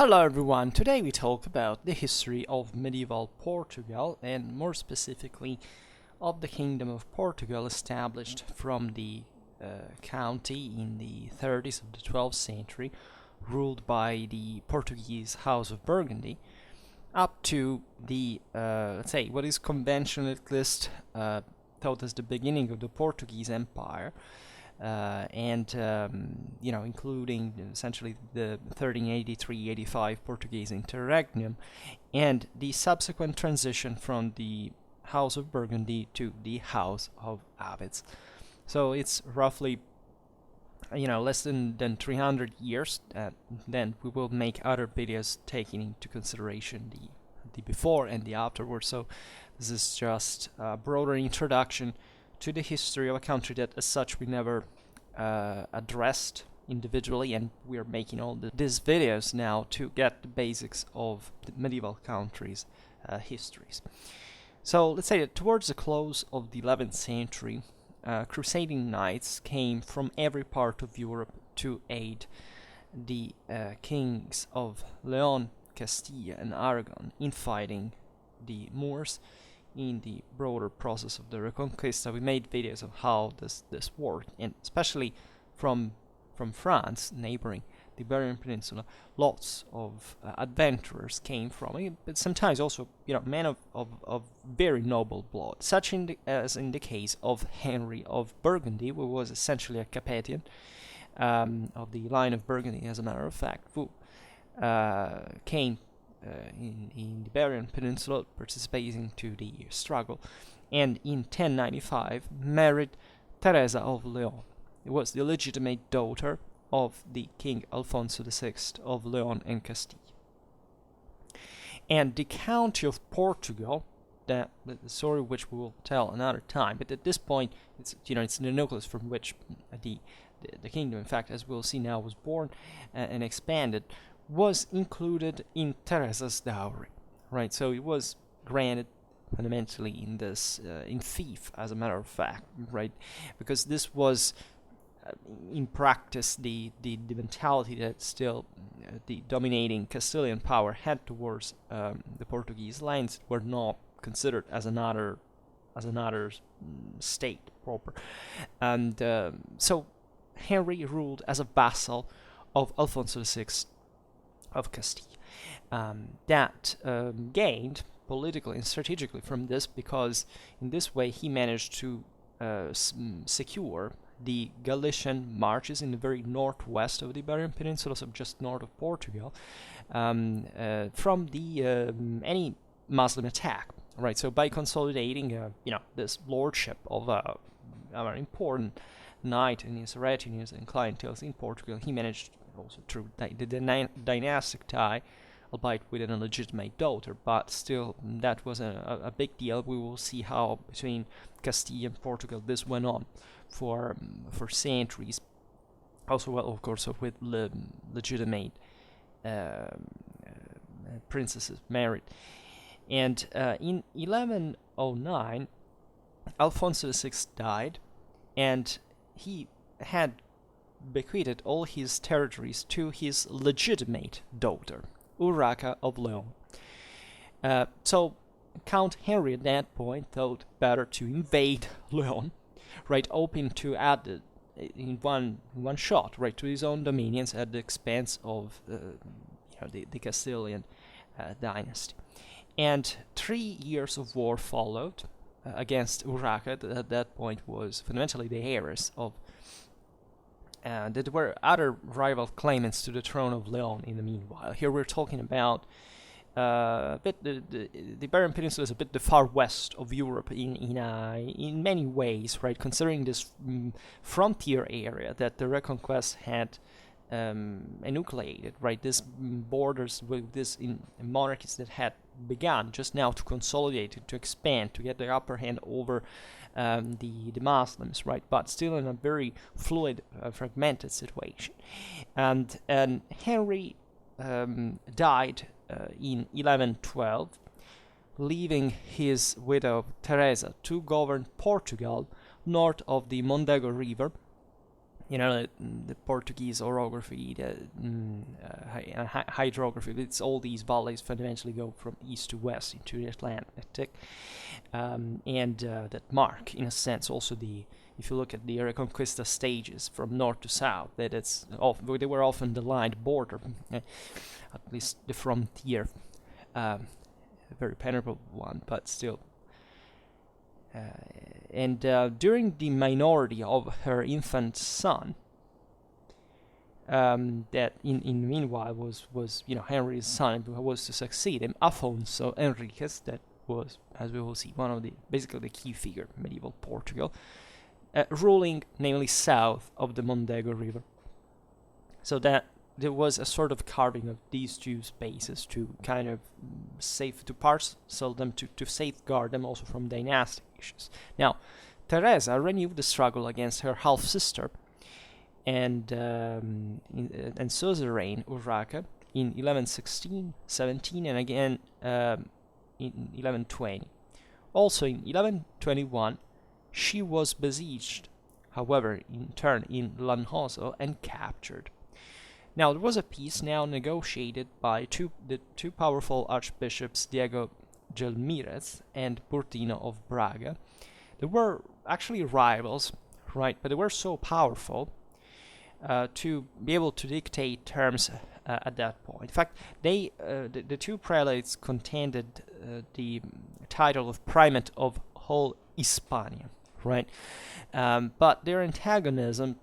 Hello everyone, today we talk about the history of medieval Portugal and more specifically of the Kingdom of Portugal established from the county in the 30s of the 12th century, ruled by the Portuguese House of Burgundy, up to the, let's say, what is conventionally at least thought as the beginning of the Portuguese Empire, including essentially the 1383-85 Portuguese interregnum, and the subsequent transition from the House of Burgundy to the House of Aviz. So it's roughly, less than 300 years. Then we will make other videos taking into consideration the before and the afterwards. So this is just a broader introduction to the history of a country that as such we never addressed individually, and we're making all these videos now to get the basics of the medieval countries' histories. So let's say that towards the close of the 11th century, crusading knights came from every part of Europe to aid the kings of Leon, Castile and Aragon in fighting the Moors in the broader process of the Reconquista. We made videos of how this worked, and especially from France, neighboring the Iberian Peninsula, lots of adventurers came from, but sometimes also men of very noble blood, such as in the case of Henry of Burgundy, who was essentially a Capetian of the line of Burgundy, as a matter of fact, who came in the Iberian Peninsula, participating to the struggle, and in 1095 married Teresa of Leon. It was the legitimate daughter of the King Afonso VI of Leon and Castile. And the county of Portugal, the story which we will tell another time, but at this point it's the nucleus from which the kingdom, in fact, as we'll see now, was born and expanded, was included in Teresa's dowry, right? So it was granted fundamentally in this in fief, as a matter of fact, right? Because this was in practice the mentality that still the dominating Castilian power had towards the Portuguese lands were not considered as another state proper, and so Henry ruled as a vassal of Afonso VI of Castile. That gained politically and strategically from this, because in this way he managed to secure the Galician marches in the very northwest of the Iberian Peninsula, so just north of Portugal, from the any Muslim attack. Right. So by consolidating, this lordship of a very important knight and his retinues and clienteles in Portugal, he managed also through the dynastic tie, albeit with an illegitimate daughter, but still that was a big deal. We will see how between Castile and Portugal this went on for centuries. Also, well, of course, with legitimate princesses married. And in 1109, Afonso VI died, and he had bequeathed all his territories to his legitimate daughter, Urraca of Leon. So Count Henry at that point thought better to invade Leon, right, hoping to add it in one shot, right, to his own dominions at the expense of the Castilian dynasty. And 3 years of war followed against Urraca, that at that point was fundamentally the heiress of there were other rival claimants to the throne of Leon in the meanwhile. Here we're talking about a bit the Iberian Peninsula is a bit the far west of Europe in many ways, right? Considering this frontier area that the Reconquest had enucleated, right? This borders with this monarchies that had begun just now to consolidate, to expand, to get the upper hand over the Muslims, right? But still in a very fluid, fragmented situation. And Henry died in 1112, leaving his widow Teresa to govern Portugal north of the Mondego River, the Portuguese orography, the hydrography. It's all these valleys fundamentally go from east to west into the Atlantic, and that mark, in a sense, also if you look at the Reconquista stages from north to south, that they were often the line, border, at least the frontier, a very penetrable one, but still. And during the minority of her infant son, that in meanwhile was Henry's son who was to succeed him, Afonso Henriques, that was, as we will see, one of basically the key figure in medieval Portugal, ruling namely south of the Mondego River. So that there was a sort of carving of these two spaces to kind of parcel them, to safeguard them also from dynastic issues. Now, Teresa renewed the struggle against her half-sister and suzerain Urraca in 1116, 17, and again in 1120. Also in 1121, she was besieged, however, in turn in Lanhoso and captured. Now, there was a peace now negotiated by the two powerful archbishops, Diego Gelmírez and Burtino of Braga. They were actually rivals, right? But they were so powerful to be able to dictate terms at that point. In fact, the two prelates contended the title of primate of whole Hispania, right? But their antagonism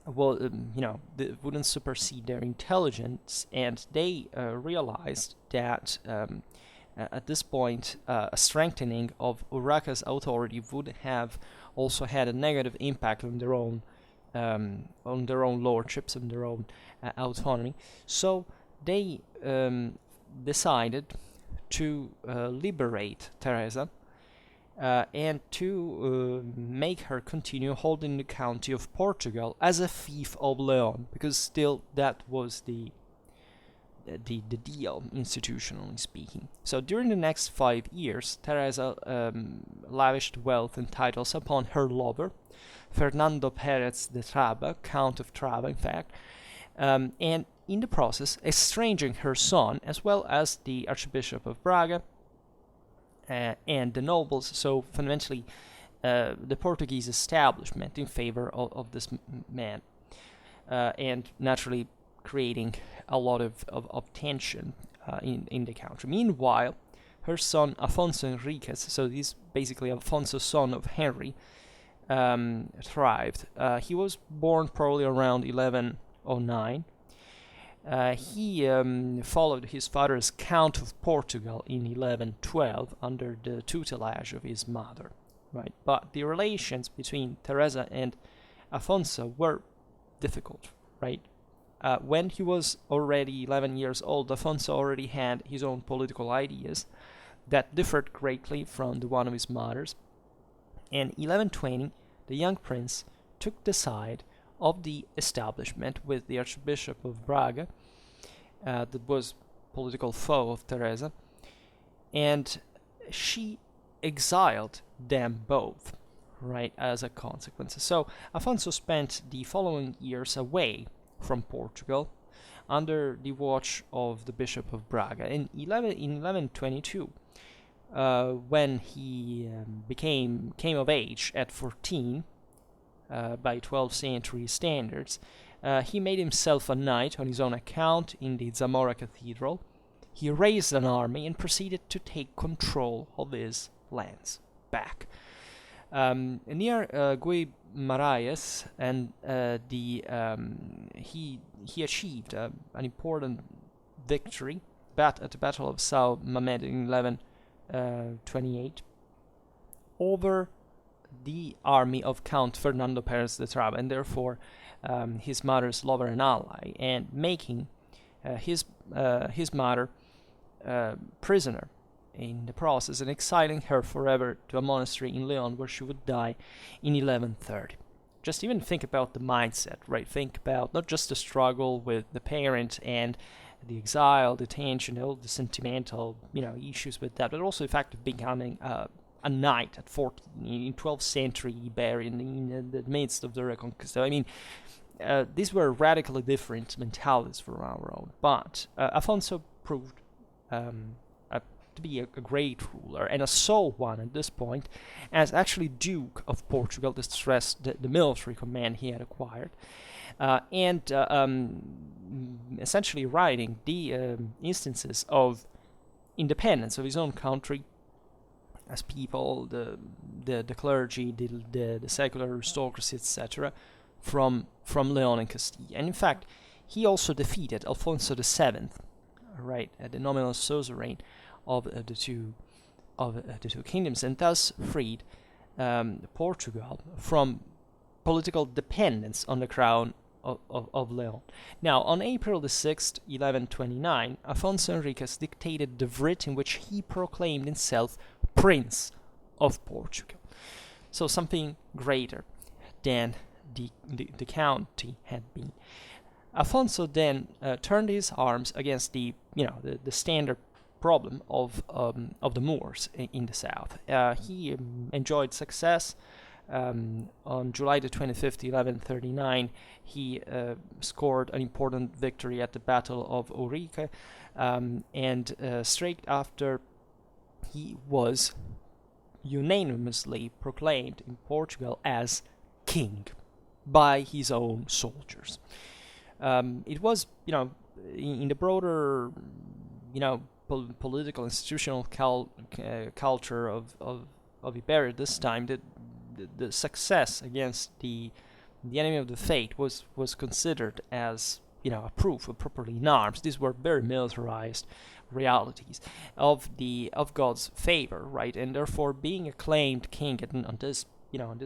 wouldn't supersede their intelligence, and they realized that at this point a strengthening of Urraca's authority would have also had a negative impact on their own lordships and their own autonomy. So they decided to liberate Teresa and to make her continue holding the county of Portugal as a fief of Leon, because still that was the deal, institutionally speaking. So during the next 5 years, Teresa lavished wealth and titles upon her lover, Fernando Pérez de Traba, Count of Traba, in fact, and in the process estranging her son as well as the Archbishop of Braga and the nobles. So fundamentally, the Portuguese establishment in favor of this man, and naturally creating a lot of tension in the country. Meanwhile, her son Afonso Henriques, so this basically Afonso, son of Henry, thrived. He was born probably around 1109. He followed his father as Count of Portugal in 1112 under the tutelage of his mother, right? But the relations between Teresa and Afonso were difficult, right? When he was already 11 years old, Afonso already had his own political ideas that differed greatly from the one of his mother's. In 1120, the young prince took the side of the establishment with the Archbishop of Braga, that was political foe of Teresa, and she exiled them both, right, as a consequence. So Afonso spent the following years away from Portugal under the watch of the Bishop of Braga. In 1122, when he came of age at 14, by 12th century standards, he made himself a knight on his own account in the Zamora Cathedral. He raised an army and proceeded to take control of his lands back. Near Guimarães, and he achieved an important victory at the Battle of São Mamed in 1128 over the army of Count Fernando Pérez de Traba, and therefore his mother's lover and ally, and making his mother prisoner in the process, and exiling her forever to a monastery in Leon, where she would die in 1130. Just even think about the mindset, right? Think about not just the struggle with the parent and the exile, the tension, all the sentimental, issues with that, but also the fact of becoming a knight at 14 in 12th century Iberian in the midst of the Reconquista. I mean, these were radically different mentalities from our own. But Afonso proved to be a great ruler, and a sole one at this point, as actually Duke of Portugal, to stress the military command he had acquired, and essentially writing the instances of independence of his own country as people, the clergy, the secular aristocracy, etc., from Leon and Castile. And in fact, he also defeated Afonso VII, right, the nominal suzerain of the two kingdoms, and thus freed Portugal from political dependence on the crown of Leon. Now, on April the 6th, 1129, Afonso Henriques dictated the writ in which he proclaimed himself Prince of Portugal. So something greater than the county had been. Afonso then turned his arms against the standard problem of the Moors in the south. He enjoyed success. On July the 25th, 1139, he scored an important victory at the Battle of Henriques, and straight after, he was unanimously proclaimed in Portugal as king by his own soldiers. It was, in the broader, political institutional culture of Iberia at this time, that the success against the enemy of the faith was considered as a proof of properly in arms. These were very militarized realities of God's favor, right? And therefore, being acclaimed king on this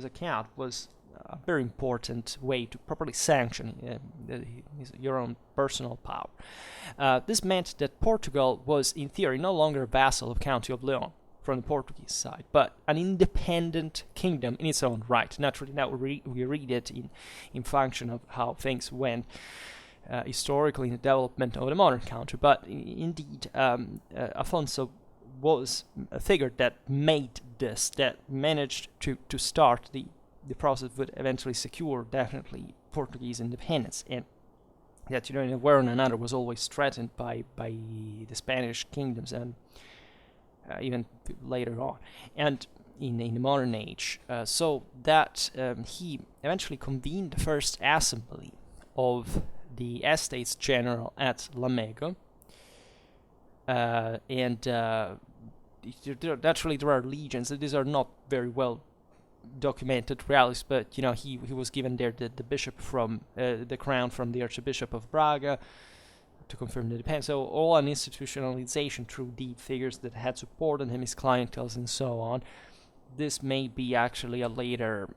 account was a very important way to properly sanction your own personal power. This meant that Portugal was, in theory, no longer a vassal of County of Leon from the Portuguese side, but an independent kingdom in its own right. Naturally, now we read it in function of how things went historically in the development of the modern country. But indeed, Afonso was a figure that made this, that managed to start the process would eventually secure definitely Portuguese independence, and that in a way or another was always threatened by the Spanish kingdoms, and even later on, and in the modern age, so that he eventually convened the first assembly of the Estates General at Lamego, and naturally there are legions. These are not very well documented realities, but he was given there the bishop from the crown from the Archbishop of Braga to confirm the independence. So all an institutionalization through the figures that had supported him, his clientele, and so on. This may be actually a later,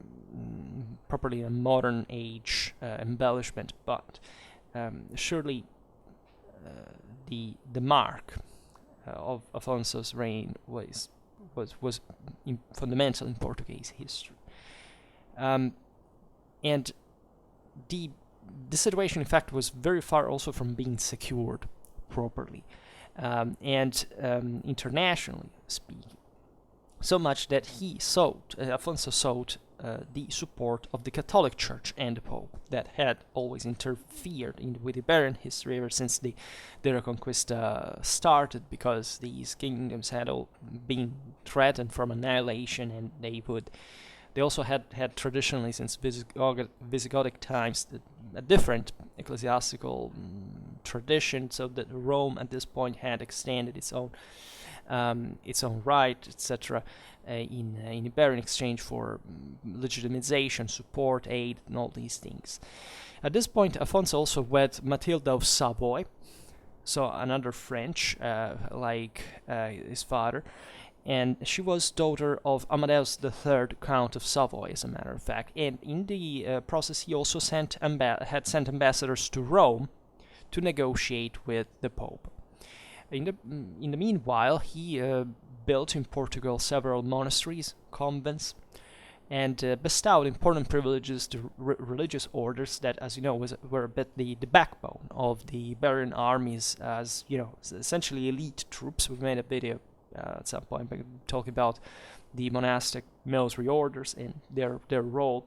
properly a modern age embellishment, but surely the mark of Afonso's reign was fundamental in Portuguese history, and the situation, in fact, was very far also from being secured properly, and internationally speaking, so much that Afonso sought the support of the Catholic Church and the Pope, that had always interfered with Iberian history ever since the Reconquista started, because these kingdoms had all been threatened from annihilation, and they also had traditionally, since Visigothic times, a different ecclesiastical tradition, so that Rome at this point had extended its own right, etc., in Iberia in exchange for legitimization, support, aid, and all these things. At this point, Afonso also wed Matilda of Savoy, so another French, like his father, and she was daughter of Amadeus III, Count of Savoy, as a matter of fact. And in the process, he also had sent ambassadors to Rome to negotiate with the Pope. In the meanwhile, he built in Portugal several monasteries, convents, and bestowed important privileges to religious orders that, as you know, were a bit the backbone of the Iberian armies, as essentially elite troops. We've made a video at some point, but talking about the monastic military orders and their role.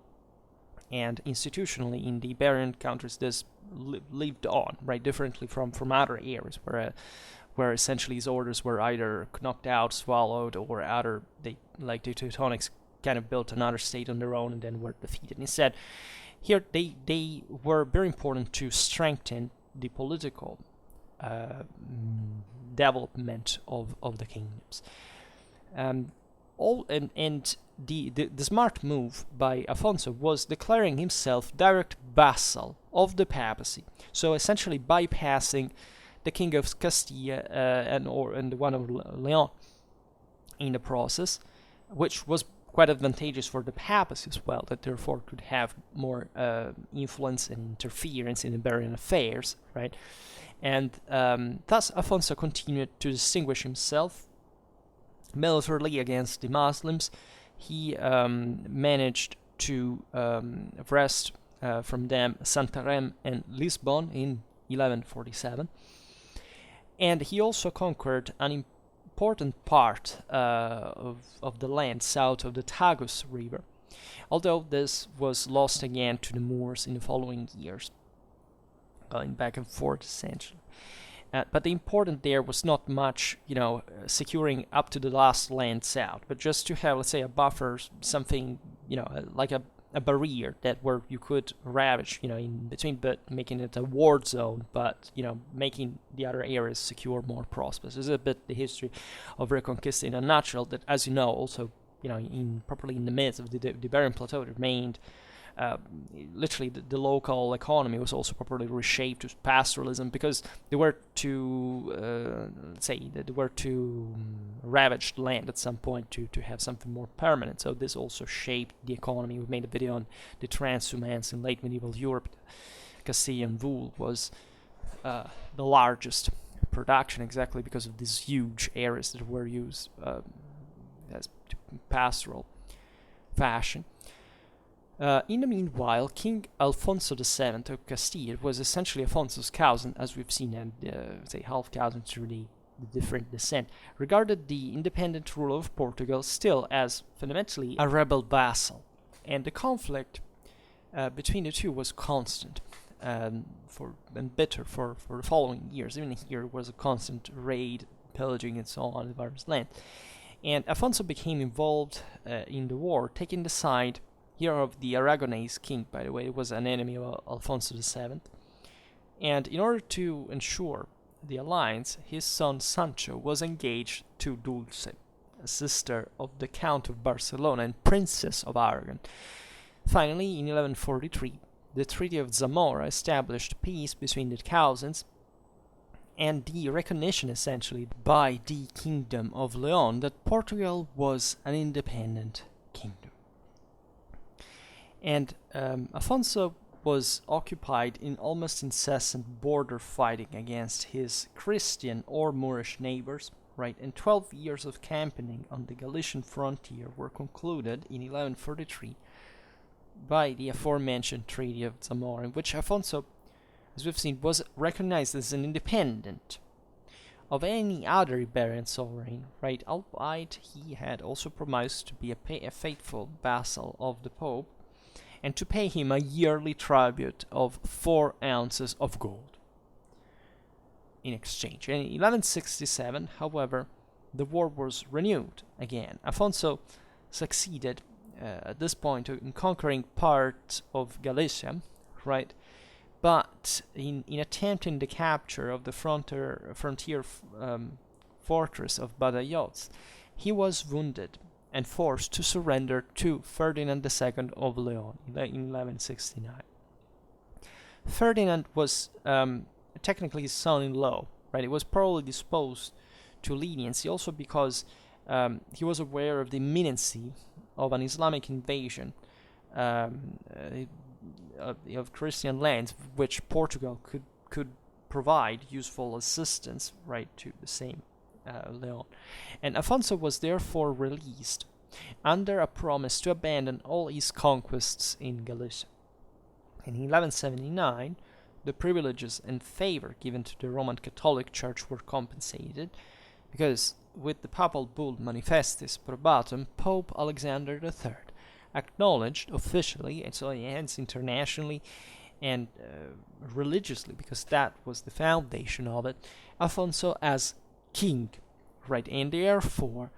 And institutionally, in the Iberian countries, this lived on, right, differently from other areas where essentially these orders were either knocked out, swallowed, or the Teutonics kind of built another state on their own and then were defeated. Instead, here they were very important to strengthen the political development of the kingdoms. The smart move by Afonso was declaring himself direct vassal of the papacy, so essentially bypassing the king of Castilla and the one of Leon in the process, which was quite advantageous for the papacy as well, that therefore could have more influence and interference in Iberian affairs, right? And thus Afonso continued to distinguish himself militarily against the Muslims. He managed to wrest from them Santarém and Lisbon in 1147, and he also conquered an important part of the land south of the Tagus River, although this was lost again to the Moors in the following years, going back and forth essentially. But the important there was not much, securing up to the last land south, but just to have, let's say, a buffer, something, like a barrier where you could ravage, in between, but making it a war zone, but, making the other areas secure, more prosperous. This is a bit the history of Reconquista in a nutshell, that, as you know, also, properly in the midst of the Iberian Plateau, remained literally the local economy was also properly reshaped to pastoralism, because they were to ravage the land at some point to have something more permanent. So this also shaped the economy. We made a video on the transhumance in late medieval Europe. Castilian wool was the largest production, exactly because of these huge areas that were used as pastoral fashion. In the meanwhile, King Alfonso VII of Castile was essentially Afonso's cousin, as we've seen, and half cousin through the different descent, regarded the independent ruler of Portugal still as fundamentally a rebel vassal, and the conflict between the two was constant and bitter for the following years. Even here was a constant raid, pillaging, and so on of various land. And Afonso became involved in the war, taking the side here of the Aragonese king, by the way. It was an enemy of Alfonso VII. And in order to ensure the alliance, his son Sancho was engaged to Dulce, a sister of the Count of Barcelona and Princess of Aragon. Finally, in 1143, the Treaty of Zamora established peace between the cousins and the recognition, essentially, by the Kingdom of Leon that Portugal was an independent kingdom. And Afonso was occupied in almost incessant border fighting against his Christian or Moorish neighbors, right? And 12 years of campaigning on the Galician frontier were concluded in 1143 by the aforementioned Treaty of Zamora, in which Afonso, as we've seen, was recognized as an independent of any other Iberian sovereign, right? Albeit he had also promised to be a faithful vassal of the Pope, and to pay him a yearly tribute of 4 ounces of gold in exchange. And in 1167, however, the war was renewed again. Afonso succeeded at this point in conquering part of Galicia, right? But in attempting the capture of the frontier fortress of Badajoz, he was wounded and forced to surrender to Ferdinand II of Leon in 1169. Ferdinand was technically his son-in-law, right? He was probably disposed to leniency, also because he was aware of the imminency of an Islamic invasion of Christian lands, which Portugal could provide useful assistance, right, to the same Leon. And Afonso was therefore released under a promise to abandon all his conquests in Galicia. In 1179, the privileges and favor given to the Roman Catholic Church were compensated, because with the papal bull Manifestis Probatum, Pope Alexander III acknowledged officially, and so hence internationally and religiously, because that was the foundation of it, Afonso as king, right, and therefore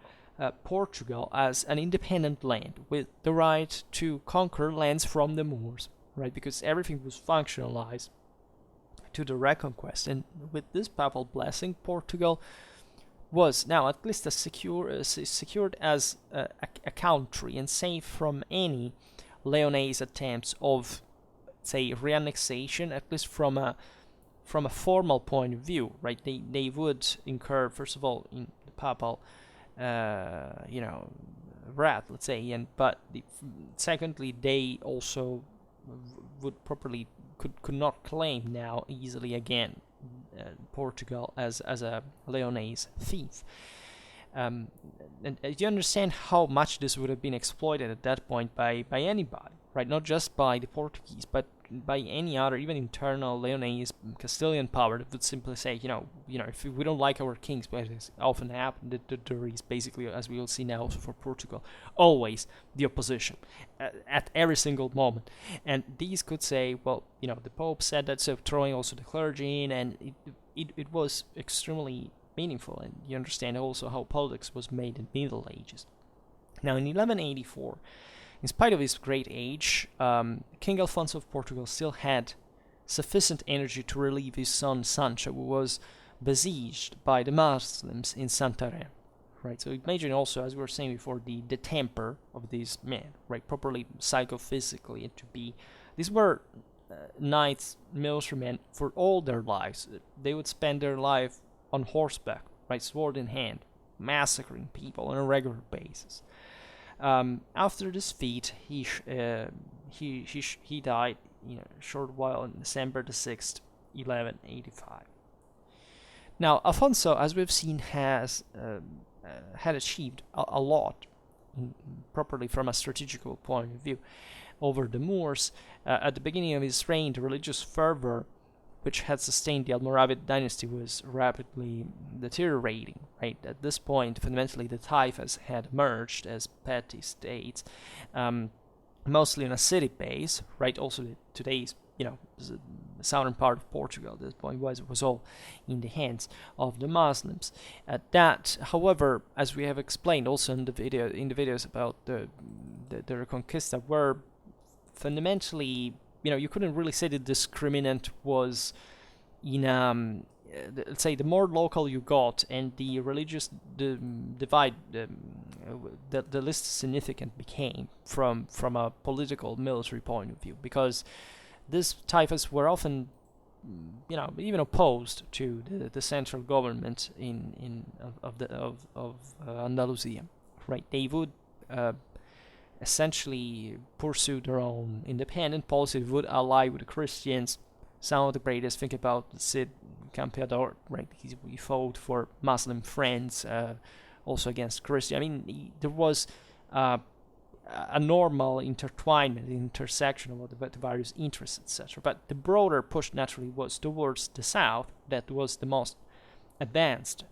Portugal as an independent land with the right to conquer lands from the Moors, right, because everything was functionalized to the reconquest, and with this papal blessing, Portugal was now at least secured as a country and safe from any Leonese attempts of, say, reannexation, at least from a formal point of view, right? They would incur, first of all, in the papal, wrath, let's say, but secondly, they also would properly could not claim now easily again Portugal as a Leonese thief. And you understand how much this would have been exploited at that point by anybody, right? Not just by the Portuguese, but by any other, even internal Leonese Castilian power that would simply say, if we don't like our kings, but it often happened that there is basically, as we will see now also for Portugal, always the opposition at every single moment. And these could say, well, the Pope said that, so throwing also the clergy in, and it was extremely meaningful. And you understand also how politics was made in the Middle Ages. Now, in 1184, in spite of his great age, King Alfonso of Portugal still had sufficient energy to relieve his son Sancho, who was besieged by the Muslims in Santarém. Right, so imagine also, as we were saying before, the temper of these men, right, properly psychophysically, and to be, these were knights, militiamen for all their lives. They would spend their life on horseback, right, sword in hand, massacring people on a regular basis. After this feat, he died a short while on December the 6th, 1185. Now, Afonso, as we've seen, has had achieved a lot, properly from a strategical point of view, over the Moors. At the beginning of his reign, the religious fervor which had sustained the Almoravid dynasty was rapidly deteriorating. Right, at this point, fundamentally, the taifas had emerged as petty states, mostly on a city base. Right, also today's the southern part of Portugal at this point was all in the hands of the Muslims. That, however, as we have explained also in the videos about the Reconquista, were fundamentally, you couldn't really say the discriminant was in let's say, the more local you got and the religious divide, the less significant became from a political military point of view, because these taifas were often, even opposed to the central government of Andalusia. Right, they would essentially pursue their own independent policy, would ally with the Christians. Some of the greatest, think about Cid Campeador, right? He fought for Muslim friends, also against Christians. I mean, there was a normal intertwinement, intersection of the various interests, etc. But the broader push naturally was towards the south. That was the most advanced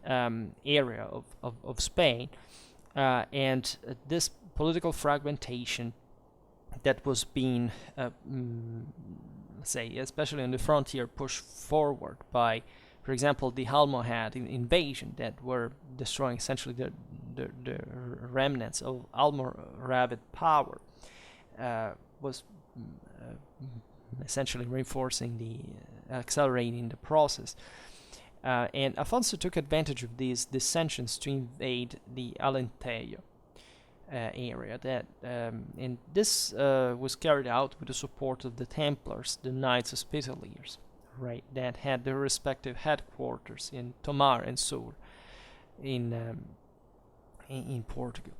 area of Spain, and this political fragmentation that was being, let's say, especially on the frontier, pushed forward by, for example, the Almohad invasion that were destroying essentially the remnants of Almoravid power, was essentially accelerating the process. And Afonso took advantage of these dissensions to invade the Alentejo area, and this was carried out with the support of the Templars, the Knights Hospitallers, right, that had their respective headquarters in Tomar and Sur in Portugal.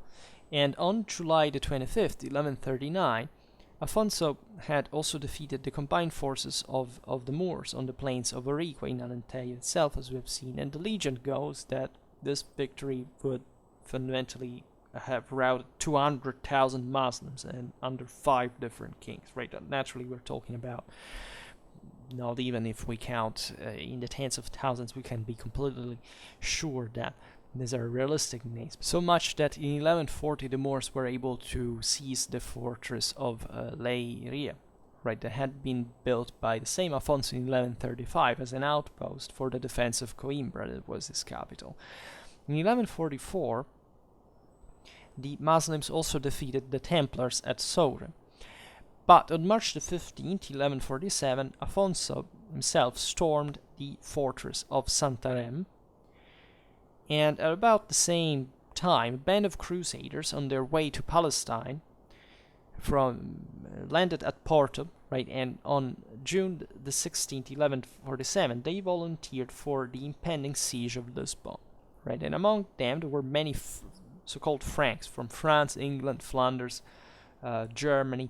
And on July the 25th, 1139, Afonso had also defeated the combined forces of the Moors on the plains of Orique in Alentejo itself, as we have seen, and the legend goes that this victory would fundamentally have routed 200,000 Muslims and under 5 different kings. Right, naturally we're talking about not even if we count in the tens of thousands, we can be completely sure that these are realistic names. So much that in 1140 the Moors were able to seize the fortress of Leiria, right, that had been built by the same Afonso in 1135 as an outpost for the defense of Coimbra, that was his capital. In 1144, the Muslims also defeated the Templars at Soure. But on March the 15th, 1147, Afonso himself stormed the fortress of Santarém, and at about the same time, a band of crusaders on their way to Palestine landed at Porto, right, and on June the 16th, 1147, they volunteered for the impending siege of Lisbon, right, and among them there were many so-called Franks from France, England, Flanders, Germany,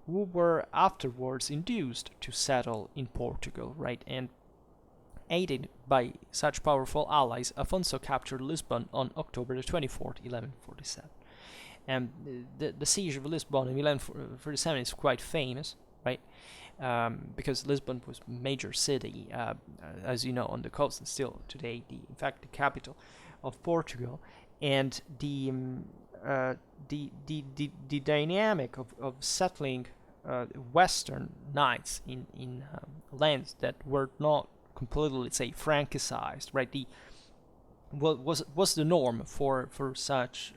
who were afterwards induced to settle in Portugal, right, and aided by such powerful allies, Afonso captured Lisbon on October the 24th, 1147. And the siege of Lisbon in 1147 is quite famous, right, because Lisbon was a major city, as you know, on the coast, and still today, in fact, the capital of Portugal, and the dynamic of settling Western knights in lands that were not completely, let's say, Francicized, right? Was the norm for such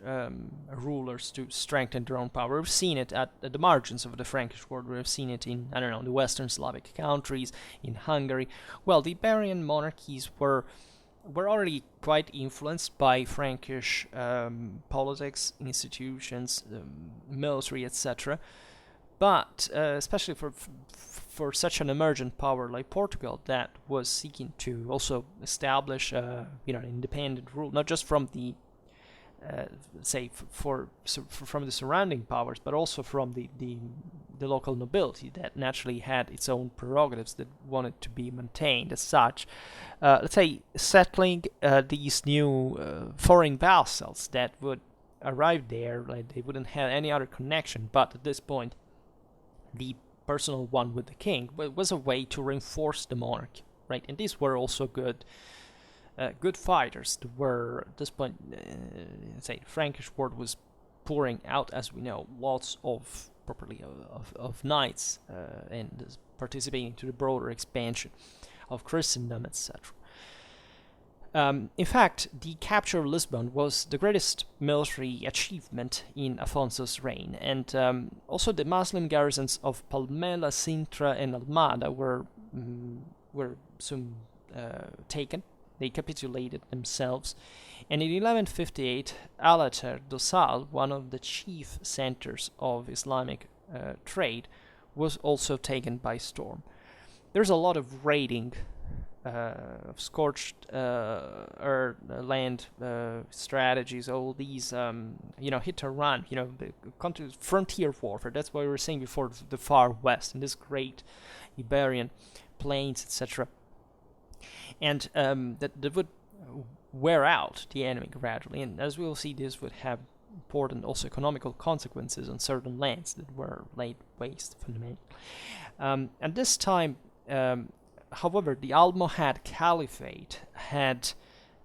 rulers to strengthen their own power. We've seen it at the margins of the Frankish world. We've seen it in, I don't know, the Western Slavic countries, in Hungary. Well, the Iberian monarchies were already quite influenced by Frankish politics, institutions, military, etc. But especially for such an emergent power like Portugal, that was seeking to also establish, an independent rule, not just from the, from the surrounding powers, but also from the local nobility that naturally had its own prerogatives that wanted to be maintained. As such, settling these new foreign vassals that would arrive there, like they wouldn't have any other connection, but at this point, the personal one with the king was a way to reinforce the monarchy, right? And these were also good fighters. They were, at this point, the Frankish world was pouring out, as we know, lots of knights and participating to the broader expansion of Christendom, etc. In fact, the capture of Lisbon was the greatest military achievement in Afonso's reign, and also the Muslim garrisons of Palmela, Sintra, and Almada were soon taken. They capitulated themselves, and in 1158, Alater do Sal, one of the chief centers of Islamic trade, was also taken by storm. There's a lot of raiding of scorched earth, land strategies, all these, hit or run, the frontier warfare. That's what we were saying before, the far west, in this great Iberian plains, etc. And that would wear out the enemy gradually, and as we will see, this would have important also economical consequences on certain lands that were laid waste fundamentally. At this time, however, the Almohad Caliphate had,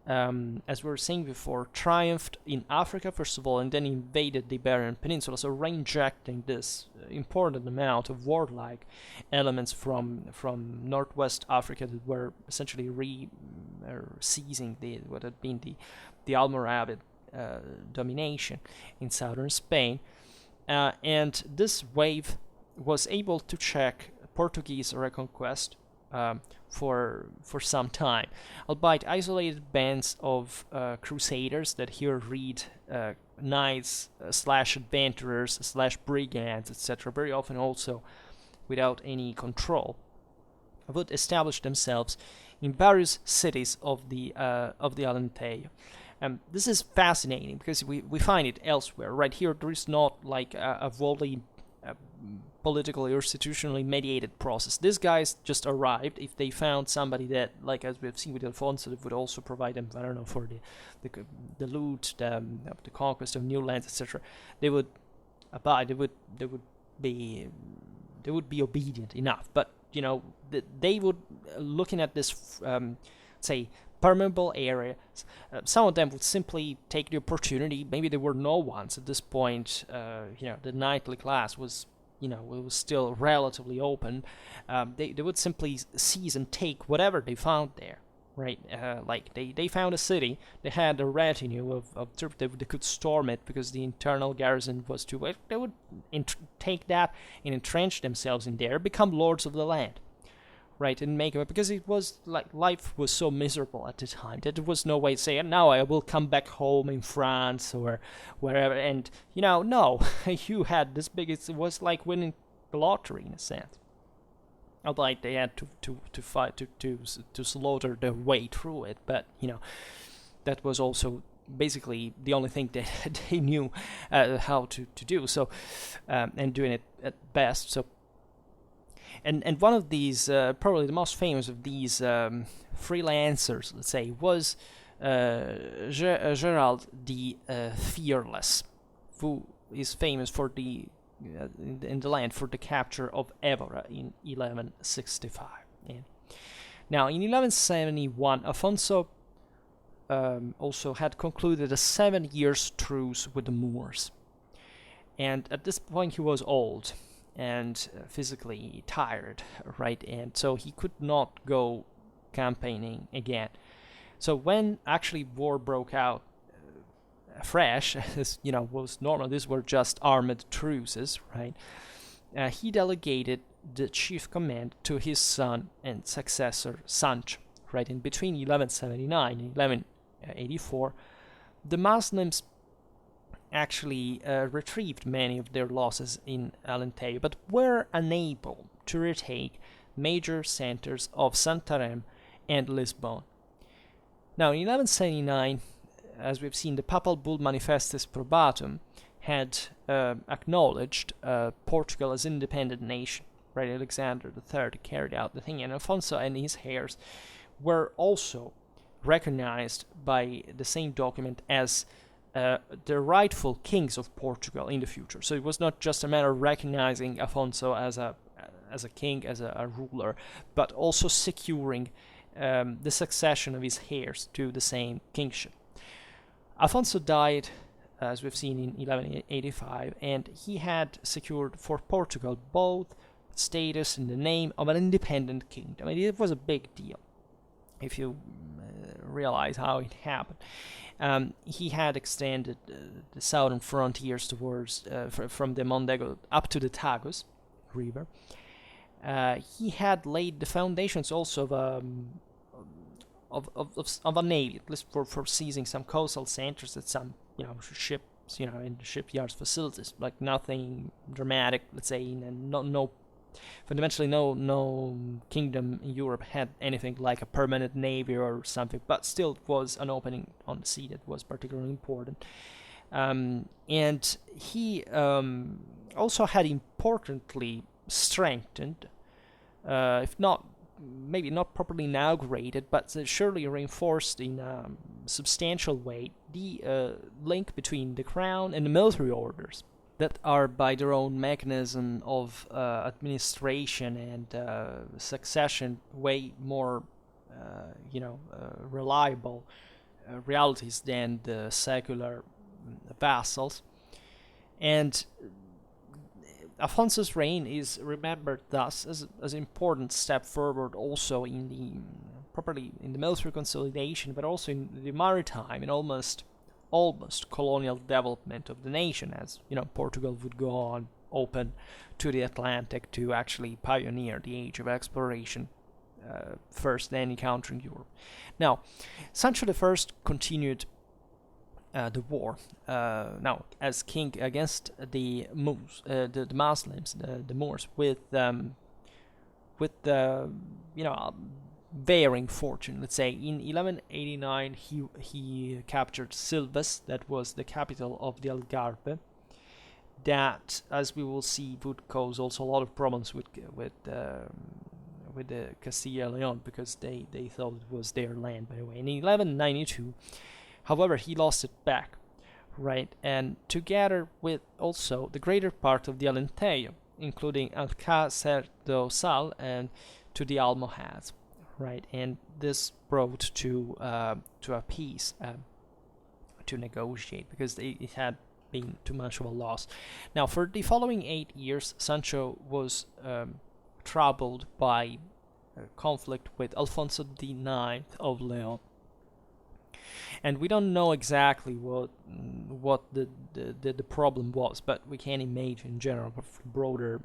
as we were saying before, triumphed in Africa first of all, and then invaded the Iberian Peninsula, so reinjecting this important amount of warlike elements from northwest Africa that were essentially seizing what had been the Almoravid domination in southern Spain, and this wave was able to check Portuguese reconquest for some time, albeit isolated bands of crusaders that here read knights / adventurers / brigands, etc., very often also without any control, would establish themselves in various cities of the Alentejo. This is fascinating because we find it elsewhere. Right here, there is not like a wholly politically or institutionally mediated process. These guys just arrived. If they found somebody that, like as we have seen with Afonso, that would also provide them, I don't know, for the loot, the conquest of new lands, etc., they would abide. They would be obedient enough. But they would, looking at this, say, permeable area, some of them would simply take the opportunity. Maybe there were no ones at this point. The knightly class was, it was still relatively open. They would simply seize and take whatever they found there. Right, like they found a city, they had a retinue of troops, they could storm it because the internal garrison was too weak. They would take that and entrench themselves in there, become lords of the land, right, and make it, because it was like life was so miserable at the time that there was no way to say, now I will come back home in France or wherever, and no, you had this big, it was like winning the lottery in a sense. Although they had to fight to slaughter their way through it, but that was also basically the only thing that they knew how to do. So, and doing it at best. So, and one of these, probably the most famous of these freelancers, let's say, was Gerald the Fearless, who is famous for in the land for the capture of Évora in 1165. And now, in 1171, Afonso also had concluded a 7 years truce with the Moors. And at this point, he was old and physically tired, right? And so he could not go campaigning again. So when actually war broke out fresh, as was normal, these were just armed truces, right? He delegated the chief command to his son and successor Sancho, right? And between 1179 and 1184, the Muslims actually retrieved many of their losses in Alentejo, but were unable to retake major centers of Santarém and Lisbon. Now, in 1179, as we've seen, the papal bull Manifestus Probatum had acknowledged Portugal as an independent nation. Right, Alexander III carried out the thing, and Afonso and his heirs were also recognized by the same document as the rightful kings of Portugal in the future. So it was not just a matter of recognizing Afonso as a king, as a ruler, but also securing the succession of his heirs to the same kingship. Afonso died, as we've seen, in 1185, and he had secured for Portugal both status and the name of an independent kingdom. And it was a big deal, if you realize how it happened. He had extended the southern frontiers towards from the Mondego up to the Tagus River. He had laid the foundations also of a navy, at least for seizing some coastal centers at some ships, in the shipyards facilities, like nothing dramatic, let's say, and fundamentally no kingdom in Europe had anything like a permanent navy or something, but still it was an opening on the sea that was particularly important. And he also had importantly strengthened, if not maybe not properly inaugurated, but surely reinforced in a substantial way, the link between the crown and the military orders that are, by their own mechanism of administration and succession, way more reliable realities than the secular vassals. And Afonso's reign is remembered thus as an important step forward, also in the military consolidation, but also in the maritime and almost colonial development of the nation, as Portugal would go on open to the Atlantic to actually pioneer the age of exploration, first then encountering Europe. Now, Sancho I continued the war now as king against the Muslims, the Moors, with varying fortune. Let's say in 1189 he captured Silves, that was the capital of the Algarve. That, as we will see, would cause also a lot of problems with the Castilla and Leon, because they thought it was their land, by the way. In 1192, however, he lost it back, right? And together with also the greater part of the Alentejo, including Alcácer do Sal and to the Almohads, right? And this brought to a peace, to negotiate, because it had been too much of a loss. Now, for the following 8 years, Sancho was troubled by conflict with Alfonso IX of Leon, and we don't know exactly what the problem was, but we can imagine in general, for broader,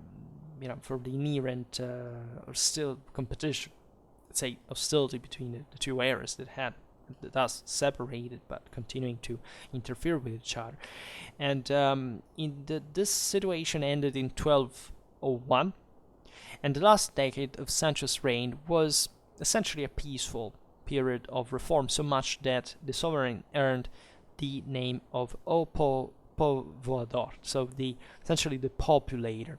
for the inherent still competition, let's say hostility between the two eras that had thus separated but continuing to interfere with each other. And this situation ended in 1201, and the last decade of Sancho's reign was essentially a peaceful period of reform, so much that the sovereign earned the name of povoador, so essentially the populator.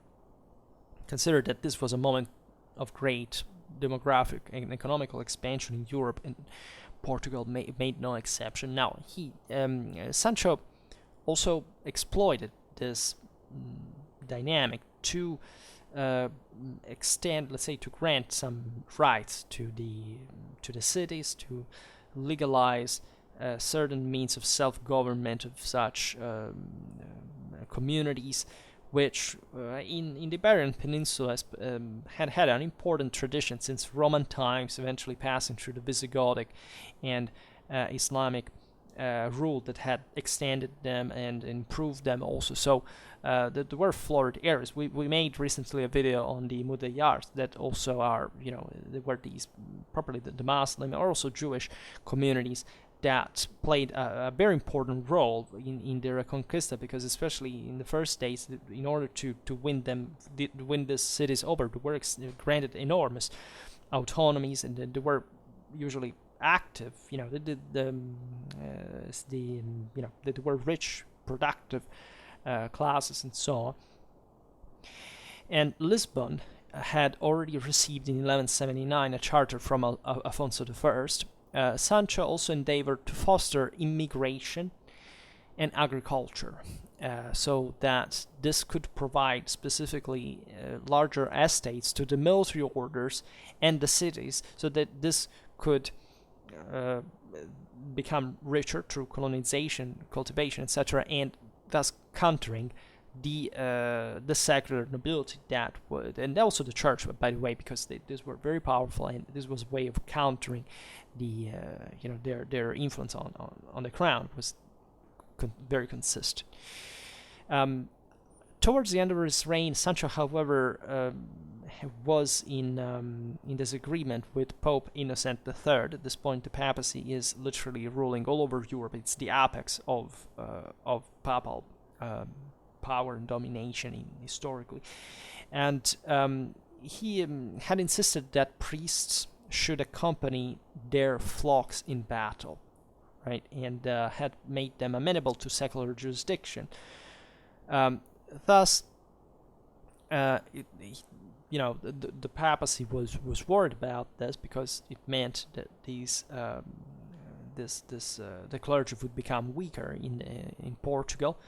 Consider that this was a moment of great demographic and economical expansion in Europe, and Portugal made no exception. Now, Sancho also exploited this dynamic to extend, let's say, to grant some rights to the cities, to legalize certain means of self-government of such communities, which in the Iberian Peninsula had an important tradition since Roman times, eventually passing through the Visigothic and Islamic rule that had extended them and improved them also. So there were florid areas. We made recently a video on the Mudeyyars that also are, there were these properly the Muslim or also Jewish communities that played a very important role in the Reconquista, because especially in the first days, in order to win these cities over, they were granted enormous autonomies, and they were usually active. They were rich, productive classes and so on. And Lisbon had already received in 1179 a charter from Afonso I. Sancho also endeavored to foster immigration and agriculture, so that this could provide specifically larger estates to the military orders and the cities, so that this could become richer through colonization, cultivation, etc., and thus countering the secular nobility that would, and also the church, by the way, because these were very powerful, and this was a way of countering the their influence on the crown was very consistent. Towards the end of his reign, Sancho, however, was in disagreement with Pope Innocent III. At this point, the papacy is literally ruling all over Europe. It's the apex of papal power and domination historically, and he had insisted that priests should accompany their flocks in battle, right, and had made them amenable to secular jurisdiction. Thus, the papacy was worried about this, because it meant that the clergy would become weaker in Portugal.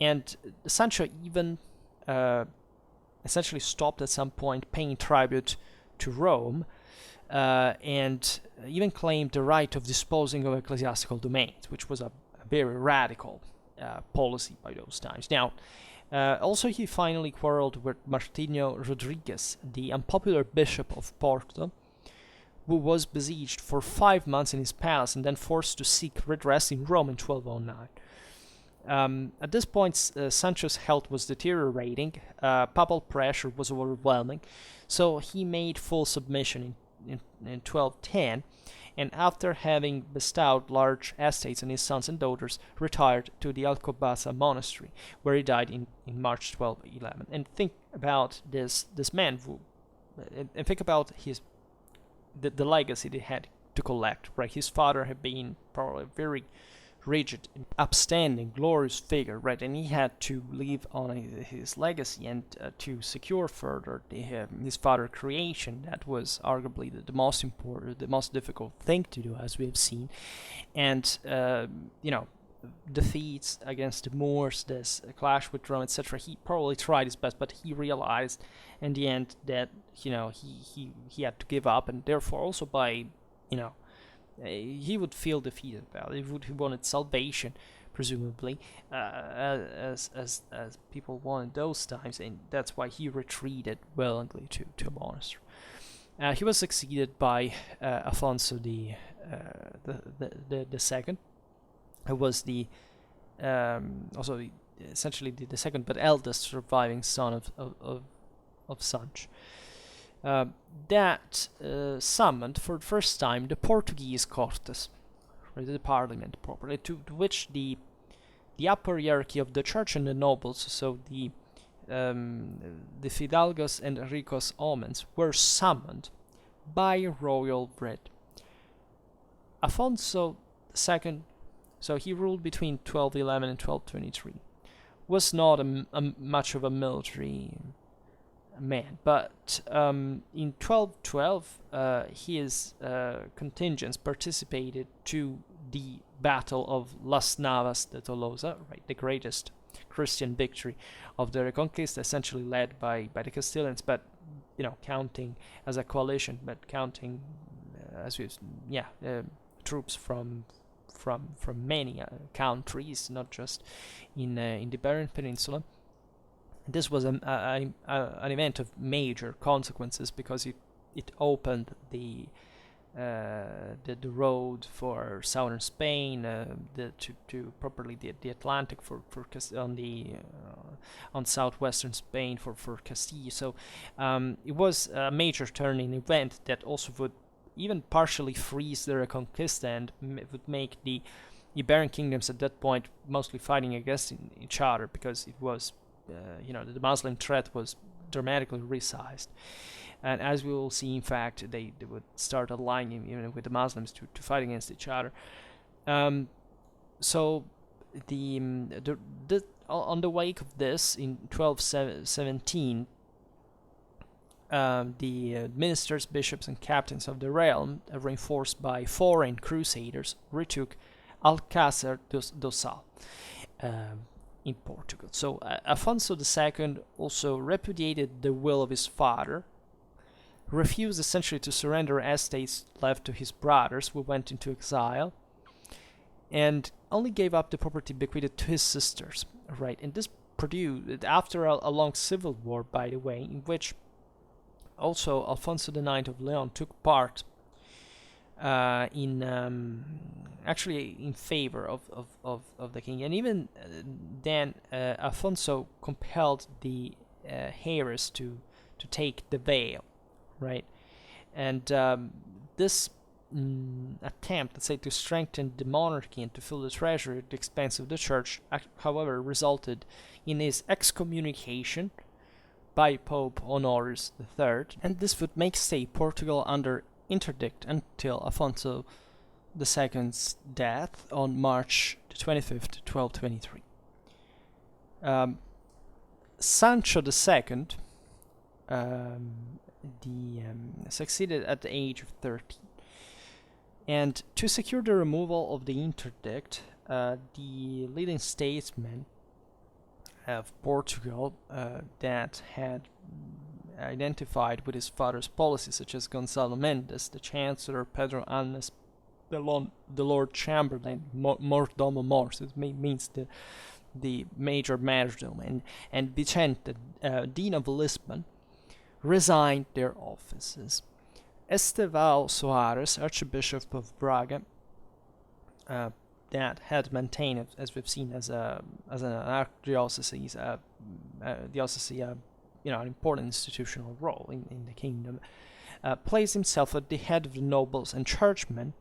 And Sancho even essentially stopped at some point paying tribute to Rome, and even claimed the right of disposing of ecclesiastical domains, which was a very radical policy by those times. Now, also he finally quarreled with Martinho Rodrigues, the unpopular bishop of Porto, who was besieged for 5 months in his palace and then forced to seek redress in Rome in 1209. At this point, Sancho's health was deteriorating, papal pressure was overwhelming, so he made full submission in 1210, and after having bestowed large estates on his sons and daughters, retired to the Alcobaza monastery, where he died in March 1211. And think about this man, and think about the legacy they had to collect, right? His father had been probably very rigid, upstanding, glorious figure, right? And he had to live on his legacy and to secure further his father's creation. That was arguably the most important, the most difficult thing to do, as we have seen. And defeats against the Moors, this clash with Rome, etc., he probably tried his best, but he realized in the end that he had to give up, and therefore also by he would feel defeated about it. He wanted salvation, presumably, as people wanted those times, and that's why he retreated willingly to a monastery. He was succeeded by Afonso the second, who was essentially the second but eldest surviving son of Sancho. That summoned for the first time the Portuguese Cortes, the parliament properly, to which the upper hierarchy of the church and the nobles, so the Fidalgos and Ricos omens, were summoned by royal writ. Afonso II, so he ruled between 1211 and 1223, was not much of a military man, but in 1212 his contingents participated to the Battle of Las Navas de Tolosa, right, the greatest Christian victory of the Reconquista, essentially led by the Castilians, but counting as a coalition, but counting troops from many countries, not just in the Iberian Peninsula. This was an event of major consequences because it opened the road for southern Spain, to properly the Atlantic on southwestern Spain for Castile. So it was a major turning event that also would even partially freeze the Reconquista and would make the Iberian kingdoms at that point mostly fighting against each other, because it was the Muslim threat was dramatically resized. And as we will see, in fact, they would start aligning even with the Muslims to fight against each other. So on the wake of this, in 1217, the ministers, bishops, and captains of the realm, reinforced by foreign crusaders, retook Alcácer do Sal in Portugal. So Afonso II also repudiated the will of his father, refused essentially to surrender estates left to his brothers, who went into exile, and only gave up the property bequeathed to his sisters. Right, and this produced, after a long civil war, by the way, in which also Afonso IX of Leon took part actually in favor of the king, and even then Afonso compelled the heirs to take the veil, right? And this attempt, let's say, to strengthen the monarchy and to fill the treasury at the expense of the church, however, resulted in his excommunication by Pope Honorius III, and this would make stay Portugal under interdict until Afonso II's death on March 25th, 1223. Sancho II succeeded at the age of 13. And to secure the removal of the interdict, the leading statesmen of Portugal that had identified with his father's policy, such as Gonçalo Mendes, the Chancellor, Pedro Annes, the Lord Chamberlain, Mordomo Mors, it means the major majordome, and Vicente, Dean of Lisbon, resigned their offices. Estevão Soares, Archbishop of Braga, that had maintained, as we've seen, as an archdiocese, an important institutional role in the kingdom, placed himself at the head of the nobles and churchmen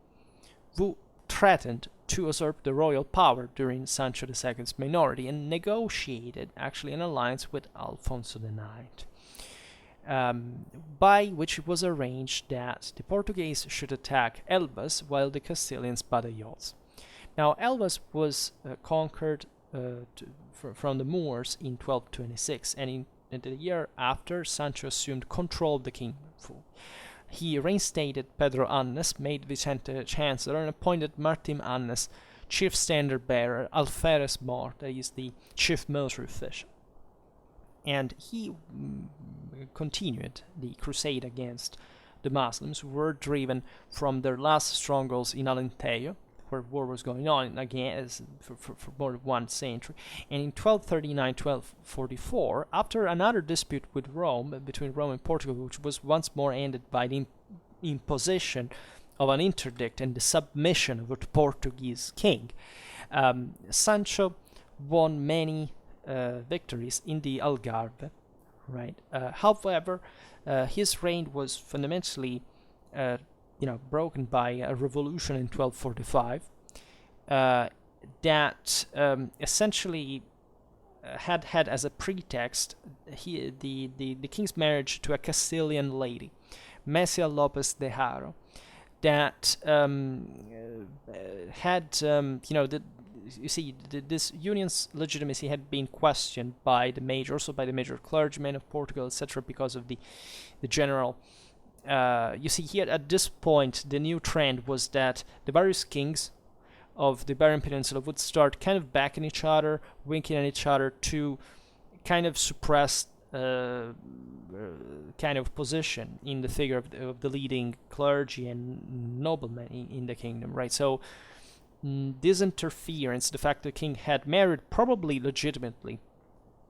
who threatened to usurp the royal power during Sancho II's minority, and negotiated actually an alliance with Afonso IX. By which it was arranged that the Portuguese should attack Elvas while the Castilians Badajoz. Now, Elvas was conquered from the Moors in 1226, and in the year after, Sancho assumed control of the kingdom. He reinstated Pedro Annes, made Vicente Chancellor, and appointed Martim Annes chief standard bearer, Alferes Mor, that is the chief military official. And he continued the crusade against the Muslims, who were driven from their last strongholds in Alentejo, where war was going on again for more than 1 century. And in 1239-1244, after another dispute with Rome, between Rome and Portugal, which was once more ended by the imposition of an interdict and the submission of a Portuguese king, Sancho won many victories in the Algarve, right? However, his reign was fundamentally broken by a revolution in 1245 that essentially had as a pretext the king's marriage to a Castilian lady, Messia Lopez de Haro, that this union's legitimacy had been questioned by the major clergymen of Portugal, etc., because of the general. Here at this point, the new trend was that the various kings of the Iberian Peninsula would start kind of backing each other, winking at each other to kind of suppress kind of position in the figure of the leading clergy and noblemen in the kingdom, right? So this interference, the fact that the king had married probably legitimately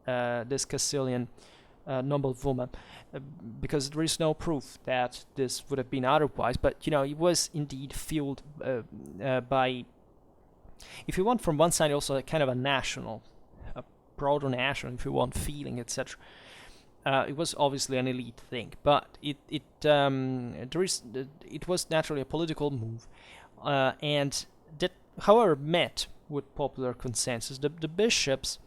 this Castilian noblewoman, because there is no proof that this would have been otherwise, but it was indeed fueled by, if you want, from one side also a kind of a national, a proto-national, if you want, feeling, etc. It was obviously an elite thing, but it was naturally a political move, and that, however, met with popular consensus. The bishops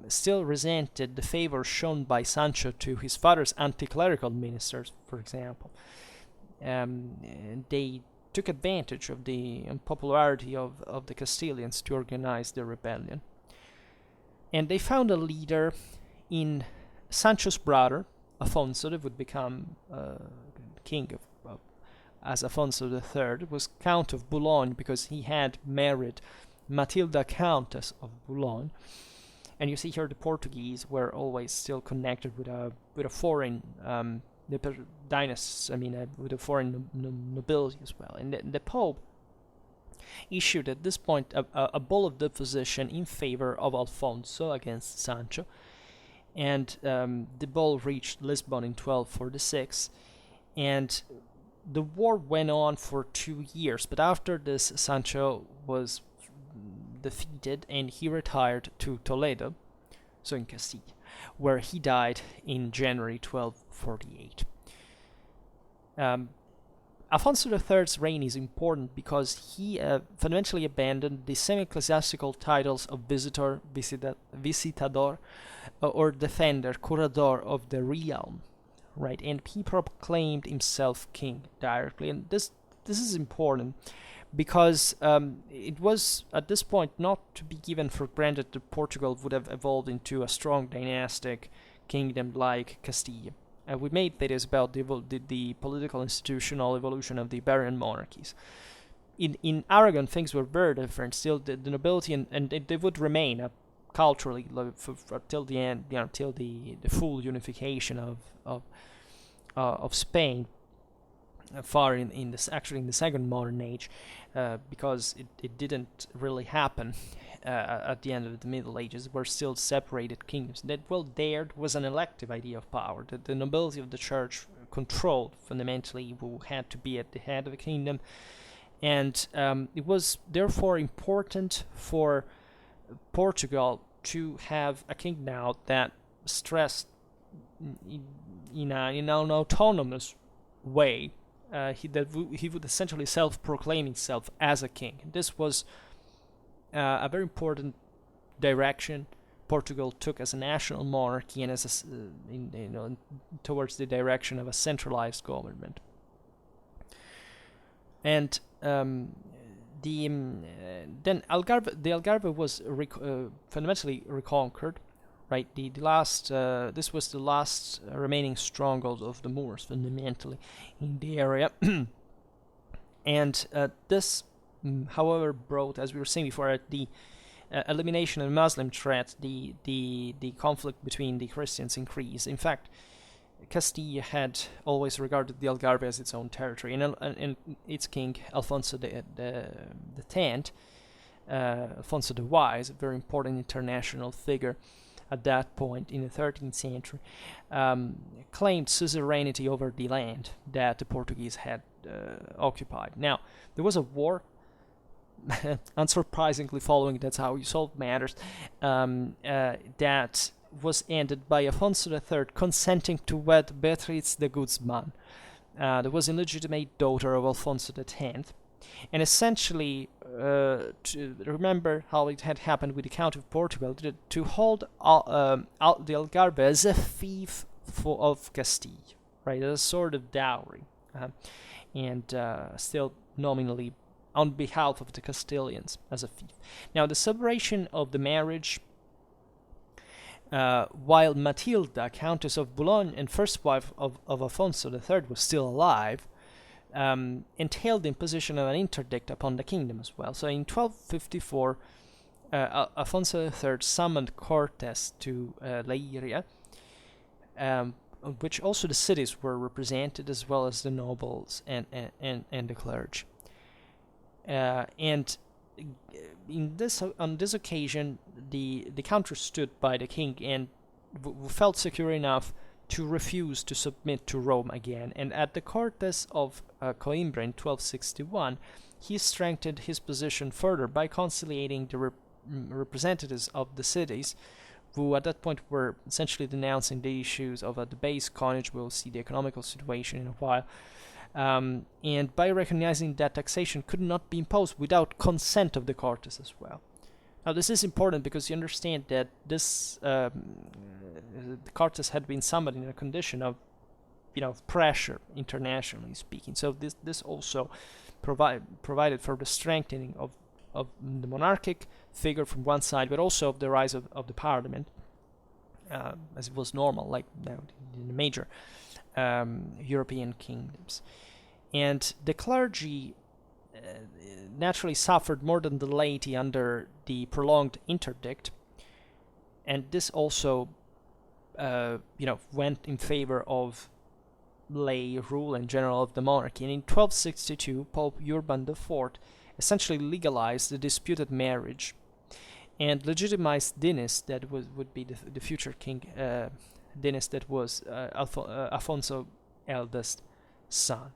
still resented the favor shown by Sancho to his father's anti-clerical ministers, for example. They took advantage of the unpopularity of the Castilians to organize the rebellion. And they found a leader in Sancho's brother, Afonso, that would become king as Afonso III, was Count of Boulogne because he had married Matilda, Countess of Boulogne. And you see here the Portuguese were always still connected with a foreign dynasty, with a foreign nobility as well. And the Pope issued at this point a bull of deposition in favor of Alfonso against Sancho. And the bull reached Lisbon in 1246, and the war went on for 2 years. But after this, Sancho was defeated and he retired to Toledo, so in Castile, where he died in January 1248. Afonso III's reign is important because he fundamentally abandoned the semi-ecclesiastical titles of visitor, visitador, or defender, curador of the realm, right? And he proclaimed himself king directly. And this is important because it was at this point not to be given for granted that Portugal would have evolved into a strong dynastic kingdom like Castile. We made videos about the political institutional evolution of the Iberian monarchies. In Aragon, things were very different. Still, the nobility and they would remain culturally till the end, till the full unification of Spain. Far in the second modern age, because it didn't really happen at the end of the Middle Ages. Were still separated kingdoms. There was an elective idea of power that the nobility of the church controlled fundamentally who had to be at the head of the kingdom, and it was therefore important for Portugal to have a king now that stressed in an autonomous way. He would essentially self-proclaim himself as a king. This was a very important direction Portugal took as a national monarchy and as towards the direction of a centralized government. And then the Algarve was fundamentally reconquered. Right, this was the last remaining stronghold of the Moors, fundamentally, in the area, and this however, brought, as we were saying before, the elimination of the Muslim threat, the conflict between the Christians increased. In fact, Castile had always regarded the Algarve as its own territory, and its king, Alfonso the Tenth, Afonso the Wise, a very important international figure at that point in the 13th century, claimed suzerainty over the land that the Portuguese had occupied. Now, there was a war, unsurprisingly following, that's how you solve matters, that was ended by Afonso III consenting to wed Beatriz de Guzman, that was an illegitimate daughter of Alfonso X, and essentially, to remember how it had happened with the Count of Portugal, to hold the Algarve as a fief of Castile, right, as a sort of dowry, and still nominally on behalf of the Castilians as a fief. Now, the celebration of the marriage, while Matilda, Countess of Boulogne and first wife of Afonso III, was still alive, entailed the imposition of an interdict upon the kingdom as well. So in 1254, Afonso III summoned Cortes to Leiria, which also the cities were represented, as well as the nobles and the clergy. And on this occasion, the country stood by the king and felt secure enough to refuse to submit to Rome again. And at the Cortes of Coimbra in 1261, he strengthened his position further by conciliating the representatives of the cities, who at that point were essentially denouncing the issues of a debased coinage. We'll see the economical situation in a while. And by recognizing that taxation could not be imposed without consent of the Cortes as well. Now, this is important because you understand that the Cortes had been summoned in a condition of, pressure, internationally speaking. So this also provided for the strengthening of the monarchic figure from one side, but also of the rise of the parliament, as it was normal, like in the major European kingdoms. And the clergy naturally suffered more than the laity under the prolonged interdict, and this also went in favor of lay rule in general of the monarchy. And in 1262, Pope Urban IV essentially legalized the disputed marriage and legitimized Dinis, that would be the future king, Dinis, that was Afonso's eldest son.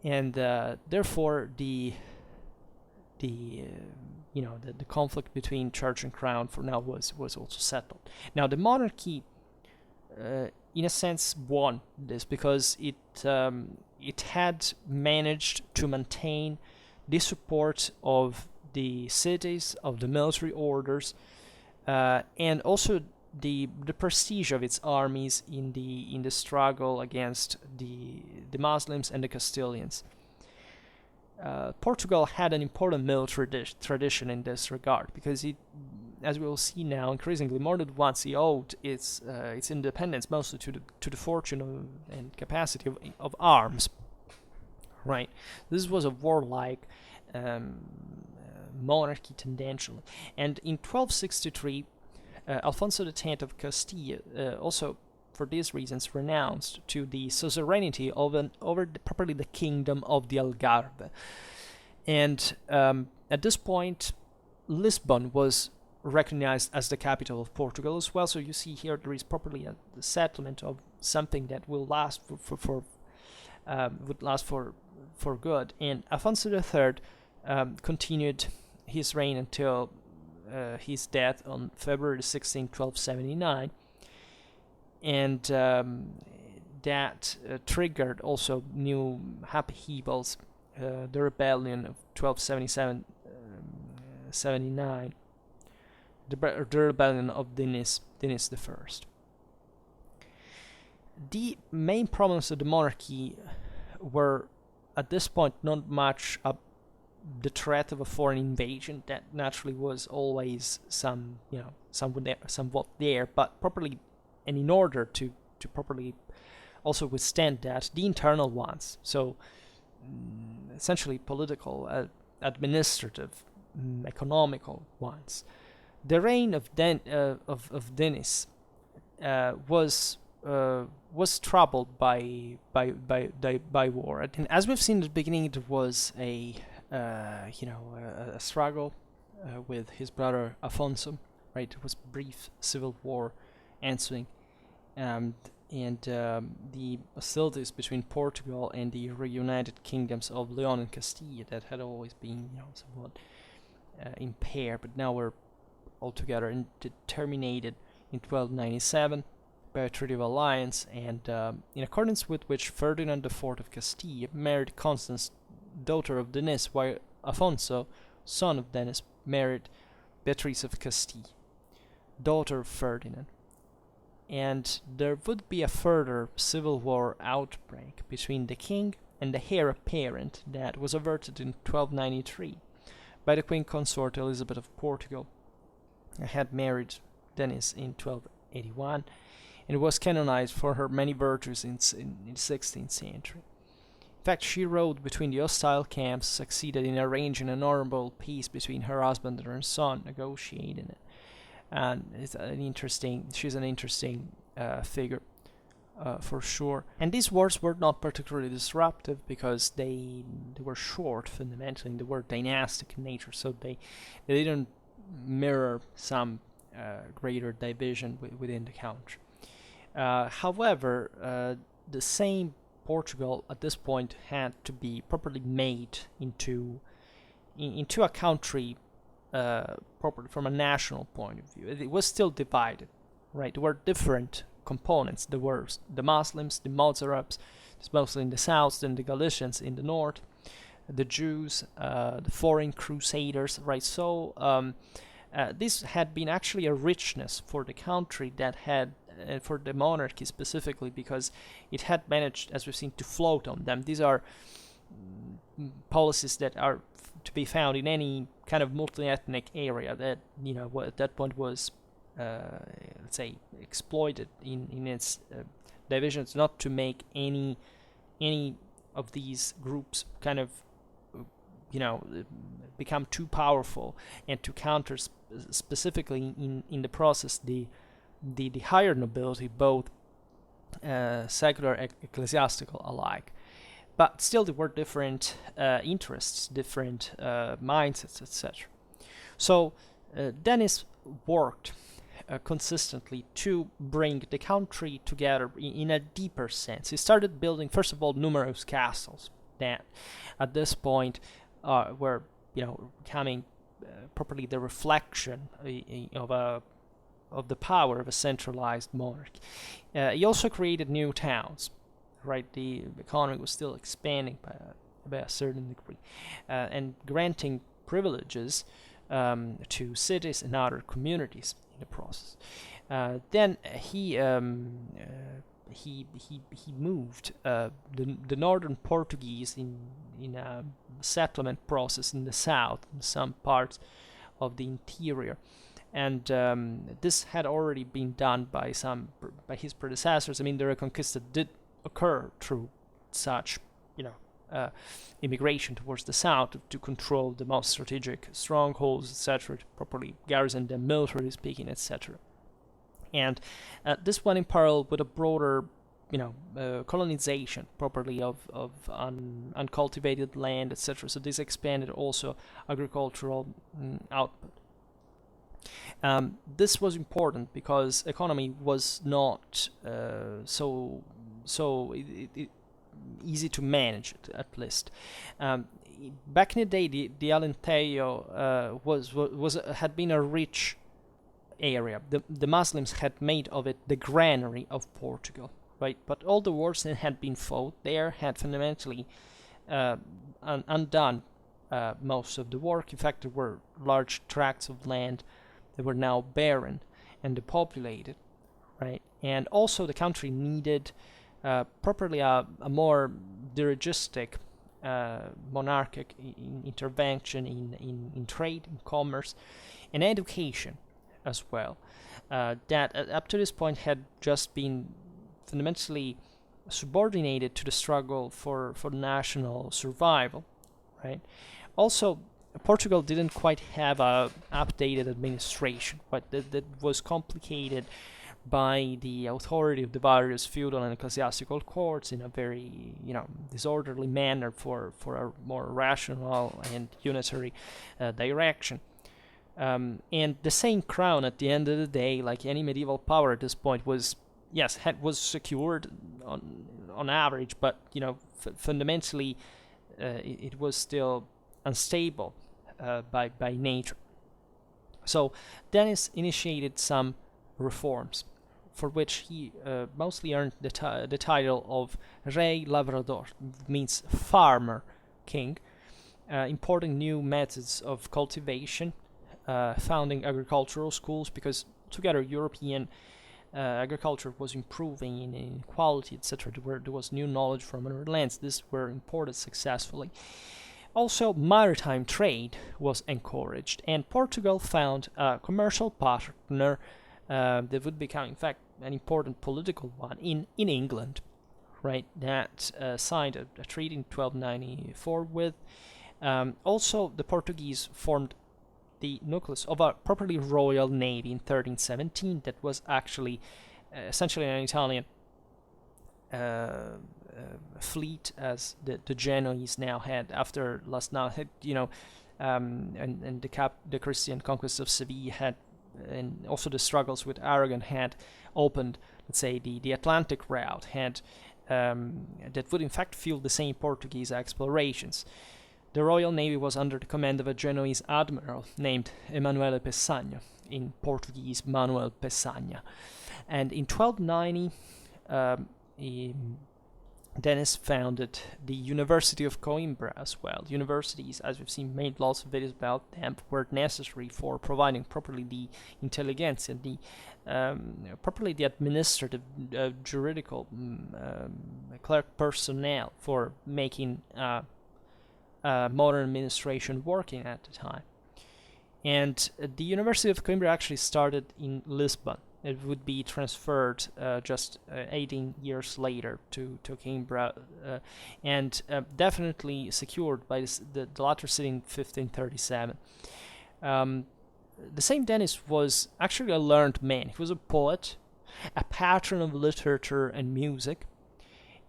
And therefore the conflict between church and crown for now was also settled. Now, the monarchy, in a sense, won this because it had managed to maintain the support of the cities, of the military orders, and also the prestige of its armies in the struggle against the Muslims and the Castilians. Portugal had an important military tradition in this regard because it, as we will see now, increasingly more than once it owed its independence mostly to the fortune and capacity of arms. Right, this was a warlike monarchy tendentially, and in 1263. Alfonso X of Castile also, for these reasons, renounced to the suzerainty over properly the kingdom of the Algarve. And at this point, Lisbon was recognized as the capital of Portugal as well. So you see here there is properly the settlement of something that will last would last for good. And Afonso III continued his reign until his death on February 16, 1279, and that triggered also new upheavals, the rebellion of 1277-79, the rebellion of Dinis I. The main problems of the monarchy were at this point not much the threat of a foreign invasion that naturally was always somewhat there, but properly, and in order to properly also withstand that, the internal ones, so essentially political, administrative, economical ones. The reign of Dinis was troubled by war, and as we've seen at the beginning, it was a struggle with his brother Afonso. Right, it was brief civil war ensuing, and the hostilities between Portugal and the reunited kingdoms of Leon and Castile that had always been somewhat impaired, but now were altogether terminated in 1297 by a treaty of alliance, and in accordance with which Ferdinand IV of Castile married Constance, daughter of Dinis, while Afonso, son of Dinis, married Beatrice of Castile, daughter of Ferdinand. And there would be a further civil war outbreak between the king and the heir apparent that was averted in 1293 by the queen consort Elizabeth of Portugal. Had married Dinis in 1281 and was canonized for her many virtues in the 16th century. In fact, she rode between the hostile camps, succeeded in arranging an honorable peace between her husband and her son, negotiating it. And she's an interesting figure for sure. And these wars were not particularly disruptive because they were short fundamentally, and they were dynastic in nature, so they didn't mirror some greater division within the country. However, the same Portugal at this point had to be properly made into a country properly from a national point of view. It was still divided, right? There were different components. There were the Muslims, the Mozarabs, mostly in the south, then the Galicians in the north, the Jews, the foreign crusaders, right? So this had been actually a richness for the country that had, for the monarchy specifically, because it had managed, as we've seen, to float on them. These are policies that are to be found in any kind of multi-ethnic area that, at that point was, let's say, exploited in its divisions, not to make any of these groups kind of, become too powerful, and to counter specifically in the process the higher nobility, both secular and ecclesiastical alike. But still, there were different interests, different mindsets, etc. So Dinis worked consistently to bring the country together in a deeper sense. He started building, first of all, numerous castles that, at this point, were becoming properly the reflection of the power of a centralized monarchy. He also created new towns. Right, the economy was still expanding by a certain degree, and granting privileges to cities and other communities in the process. Then he moved the northern Portuguese in a settlement process in the south, in some parts of the interior, and this had already been done by his predecessors. I mean, the Reconquista did occur through such, immigration towards the south to control the most strategic strongholds, etc., to properly garrison them, militarily speaking, etc. And this went in parallel with a broader, colonization properly of uncultivated land, etc. So this expanded also agricultural output. This was important because economy was not so easy to manage, at least. Back in the day, the Alentejo had been a rich area. The Muslims had made of it the granary of Portugal, right? But all the wars that had been fought there had fundamentally undone most of the work. In fact, there were large tracts of land that were now barren and depopulated, right? And also the country needed properly a more dirigistic monarchic intervention in trade, in commerce, and education as well. That up to this point had just been fundamentally subordinated to the struggle for national survival, right? also, Portugal didn't quite have a updated administration, but that was complicated by the authority of the various feudal and ecclesiastical courts in a very, disorderly manner for a more rational and unitary direction. And the same crown, at the end of the day, like any medieval power at this point, was secured on average, but fundamentally it was still unstable by nature. So Dinis initiated some reforms, for which he mostly earned the title of Rei Lavrador, means farmer king, importing new methods of cultivation, founding agricultural schools, because together European agriculture was improving in quality, etc. There was new knowledge from other lands. These were imported successfully. Also, maritime trade was encouraged, and Portugal found a commercial partner that would become, in fact, an important political one in England, right? That signed a treaty in 1294 with. Also, the Portuguese formed the nucleus of a properly royal navy in 1317 that was actually essentially an Italian fleet, as the Genoese now had after and the Christian conquest of Seville had, and also the struggles with Aragon had opened, let's say, the Atlantic route, had that would in fact fuel the same Portuguese explorations. The Royal Navy was under the command of a Genoese admiral named Emanuele Pessanha, in Portuguese Manuel Pessanha. And in 1290, Dinis founded the University of Coimbra as well. Universities, as we've seen, made lots of videos about them, were necessary for providing properly the intelligence and properly the administrative, juridical clerk personnel for making modern administration working at the time. And the University of Coimbra actually started in Lisbon. It would be transferred just 18 years later to Coimbra, and definitely secured by the latter city in 1537. The same Dinis was actually a learned man. He was a poet, a patron of literature and music,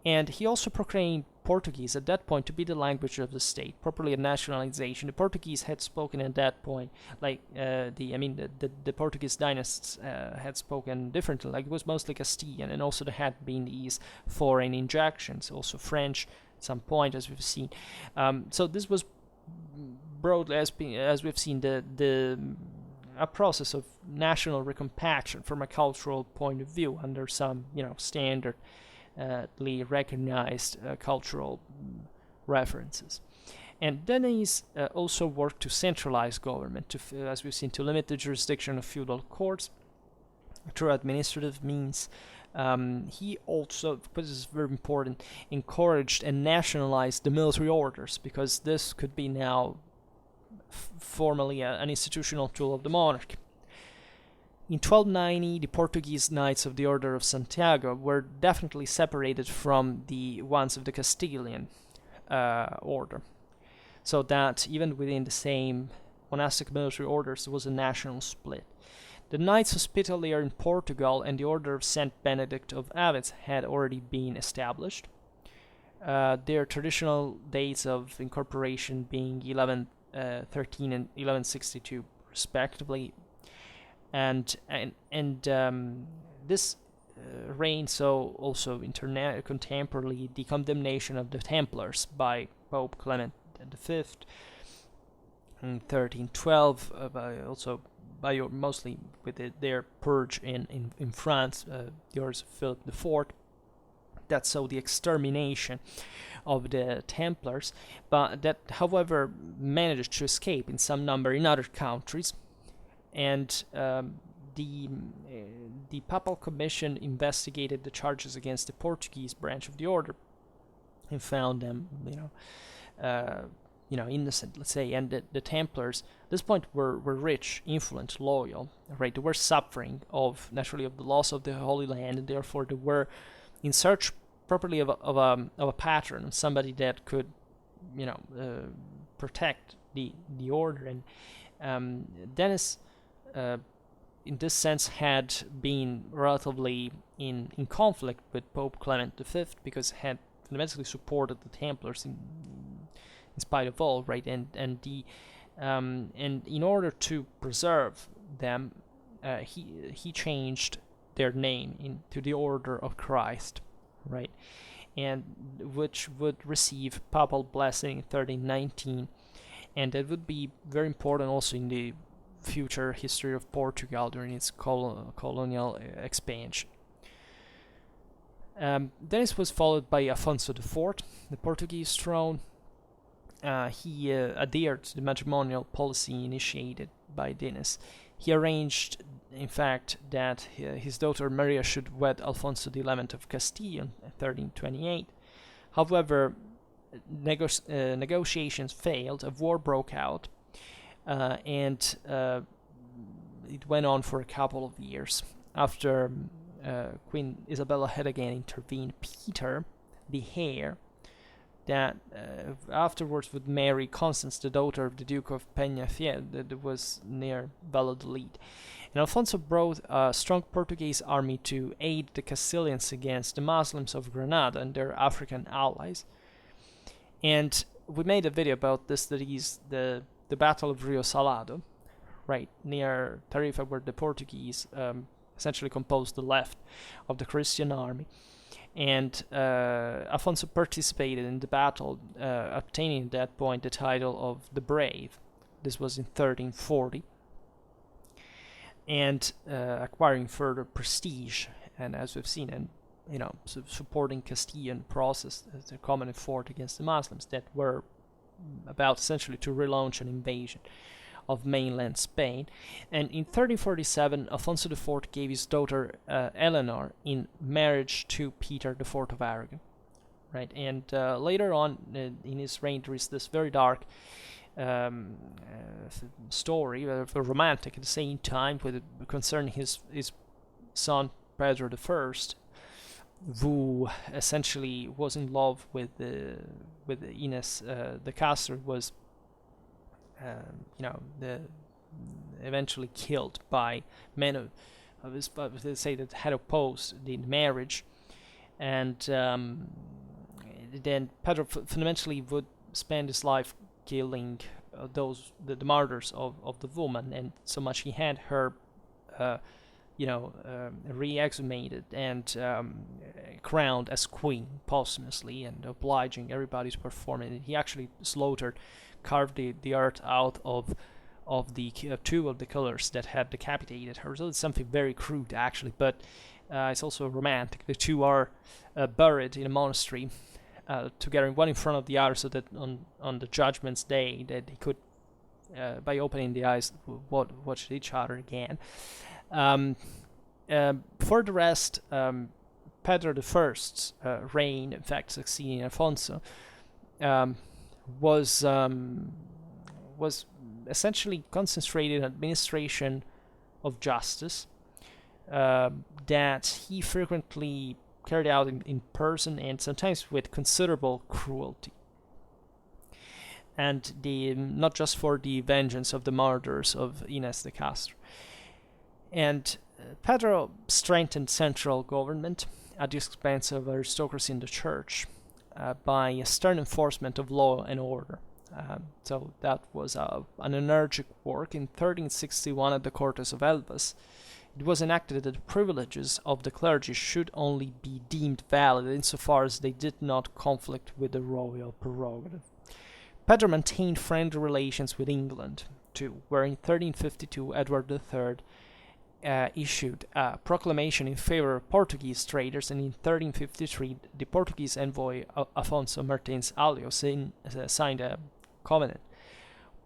and he also proclaimed Portuguese at that point to be the language of the state, properly a nationalization. The Portuguese had spoken at that point, like the Portuguese dynasts had spoken differently. Like it was mostly Castilian, and also there had been these foreign injections, also French at some point, as we've seen. So this was broadly, as we've seen, a process of national recompaction from a cultural point of view under some standard recognized cultural references. And Dinis also worked to centralize government, as we've seen, to limit the jurisdiction of feudal courts through administrative means. He also, this is very important, encouraged and nationalized the military orders, because this could be now formally an institutional tool of the monarchy. In 1290, the Portuguese Knights of the Order of Santiago were definitely separated from the ones of the Castilian order, so that even within the same monastic military orders there was a national split. The Knights Hospitalier in Portugal and the Order of Saint Benedict of Aviz had already been established, their traditional dates of incorporation being 1113 and 1162 respectively. And this reigned so also contemporarily the condemnation of the Templars by Pope Clement V in 1312, mostly with their purge in France, yours Philip IV. That saw the extermination of the Templars, but that, however, managed to escape in some number in other countries. And the Papal Commission investigated the charges against the Portuguese branch of the order and found them, innocent, let's say. And the Templars, at this point, were rich, influent, loyal, right? They were suffering naturally of the loss of the Holy Land, and therefore they were in search properly of a patron, somebody that could, protect the order. And Dinis, in this sense, had been relatively in conflict with Pope Clement V, because had fundamentally supported the Templars in spite of all, right? And in order to preserve them, he changed their name into the Order of Christ, right? And which would receive papal blessing in 1319, and that would be very important also in the future history of Portugal during its colonial expansion. Dinis was followed by Afonso IV, the Portuguese throne. He adhered to the matrimonial policy initiated by Dinis. He arranged, in fact, that his daughter Maria should wed Alfonso XI of Castile in 1328. However, negotiations failed, a war broke out, and it went on for a couple of years. After Queen Isabella had again intervened, Peter, the heir, that afterwards would marry Constance, the daughter of the Duke of Peñafiel, that was near Valladolid. And Alfonso brought a strong Portuguese army to aid the Castilians against the Muslims of Granada and their African allies. And we made a video about this, that is the Battle of Rio Salado, right, near Tarifa, where the Portuguese essentially composed the left of the Christian army. And Afonso participated in the battle, obtaining at that point the title of the Brave. This was in 1340, and acquiring further prestige. And as we've seen, and supporting Castilian process as a common effort against the Muslims that were about essentially to relaunch an invasion of mainland Spain. And in 1347, Afonso IV gave his daughter Eleanor in marriage to Peter IV of Aragon, right? And later on in his reign, there is this very dark story, romantic at the same time, concerning his son Pedro I, who essentially was in love with Ines de Castro, was eventually killed by men of his, they say, that had opposed the marriage. And then Pedro fundamentally would spend his life killing the martyrs of the woman, and so much he had her re-exhumated and crowned as queen posthumously, and obliging everybody to perform it. He actually carved the earth out of the two of the killers that had decapitated her. So it's something very crude, actually, but it's also romantic. The two are buried in a monastery together, one in front of the other, so that on the Judgment's Day that they could, by opening the eyes, watch each other again. For the rest, Pedro I's reign, in fact, succeeding Afonso, was essentially concentrated in administration of justice that he frequently carried out in person, and sometimes with considerable cruelty. And not just for the vengeance of the murders of Ines de Castro. And Pedro strengthened central government at the expense of aristocracy in the church by a stern enforcement of law and order. So that was an energetic work. In 1361, at the Cortes of Elvas, it was enacted that the privileges of the clergy should only be deemed valid insofar as they did not conflict with the royal prerogative. Pedro maintained friendly relations with England, too, where in 1352 Edward III issued a proclamation in favor of Portuguese traders, and in 1353 the Portuguese envoy Afonso Martins Alio signed a covenant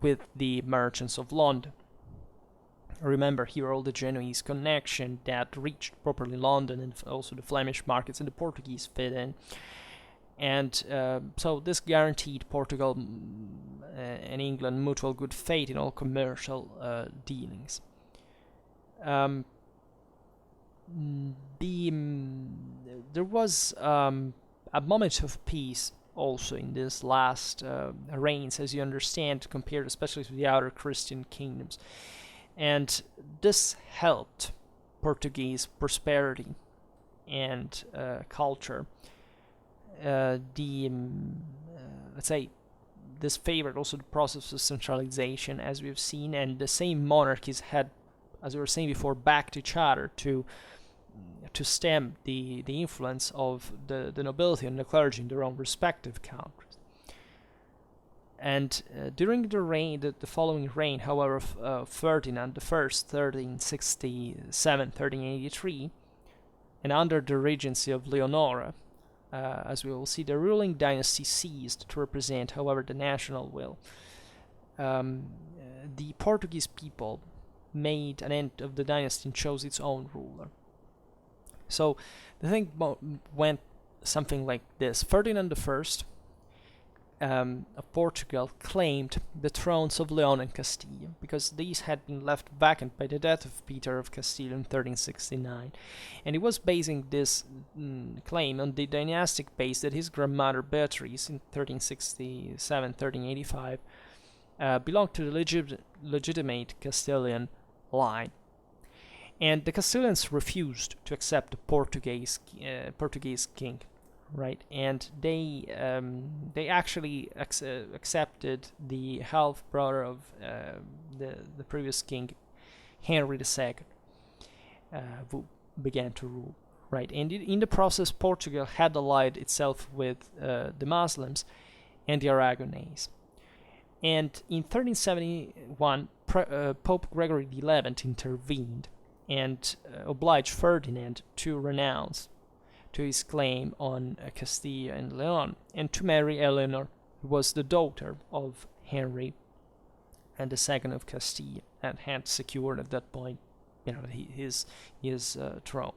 with the merchants of London. Remember here all the Genoese connection that reached properly London, and also the Flemish markets, and the Portuguese fit in. And so this guaranteed Portugal and England mutual good faith in all commercial dealings. There was a moment of peace also in these last reigns, as you understand, compared especially to the other Christian kingdoms. And this helped Portuguese prosperity and culture. Let's say, this favored also the process of centralization, as we've seen, and the same monarchies had, as we were saying before, backed each other to stem the influence of the nobility and the clergy in their own respective countries. And during the following reign, however, of Ferdinand I, 1367-1383, and under the regency of Leonora, as we will see, the ruling dynasty ceased to represent, however, the national will. The Portuguese people made an end of the dynasty and chose its own ruler. So the thing went something like this. Ferdinand I of Portugal claimed the thrones of Leon and Castile, because these had been left vacant by the death of Peter of Castile in 1369, and he was basing this claim on the dynastic base that his grandmother Beatrice in 1367-1385 belonged to the legitimate Castilian line. And the Castilians refused to accept the Portuguese king, right? And they actually accepted the half brother of the previous king, Henry II, who began to rule, right? And in the process, Portugal had allied itself with the Muslims and the Aragonese. And in 1371, Pope Gregory XI intervened and obliged Ferdinand to renounce to his claim on Castile and Leon, and to marry Eleanor, who was the daughter of Henry and II of Castile, and had secured at that point, his throne.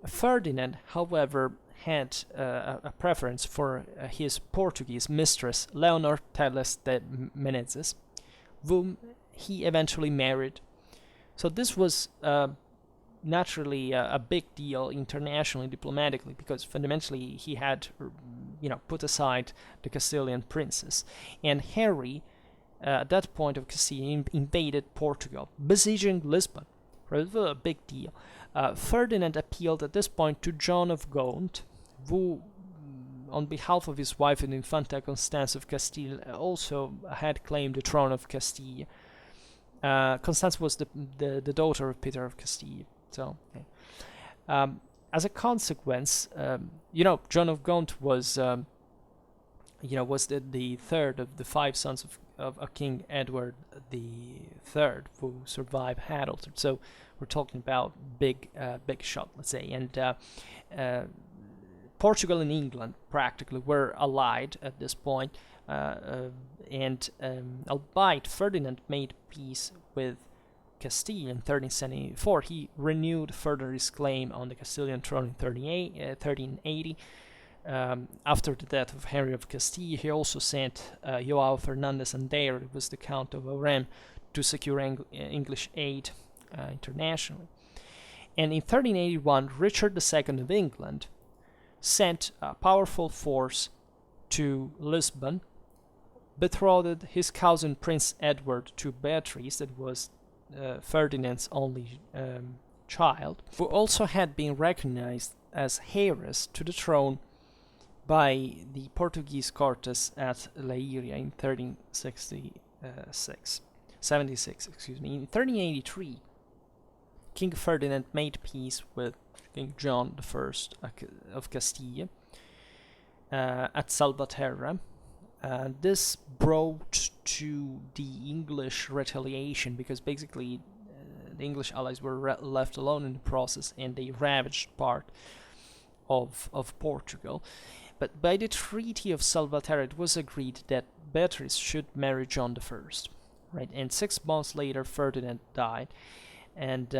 Ferdinand, however, had a preference for his Portuguese mistress, Leonor Teles de Menezes, whom he eventually married. So this was naturally a big deal internationally, diplomatically, because fundamentally he had, put aside the Castilian princes, and Henry, at that point of Castile, invaded Portugal, besieging Lisbon. It was a big deal. Ferdinand appealed at this point to John of Gaunt, who, on behalf of his wife and Infanta Constance of Castile, also had claimed the throne of Castile. Constance was the daughter of Peter of Castile. So, okay. As a consequence, John of Gaunt was, was the third of the 5 sons of King Edward III, who survived adulthood. So we're talking about big shot, let's say. And Portugal and England practically were allied at this point, and albeit Ferdinand made peace with Castile in 1374, he renewed further his claim on the Castilian throne in 1380. After the death of Henry of Castile, he also sent João Fernandes Andeiro, who was the Count of Oran, to secure English aid internationally. And in 1381, Richard II of England sent a powerful force to Lisbon, betrothed his cousin Prince Edward to Beatrice, that was Ferdinand's only child, who also had been recognized as heiress to the throne by the Portuguese Cortes at Leiria in 1376. In 1383, King Ferdinand made peace with King John I of Castile at Salvaterra. This brought to the English retaliation, because basically the English allies were left alone in the process, and they ravaged part of Portugal. But by the Treaty of Salvaterra, it was agreed that Beatrice should marry John I, right? And 6 months later, Ferdinand died, and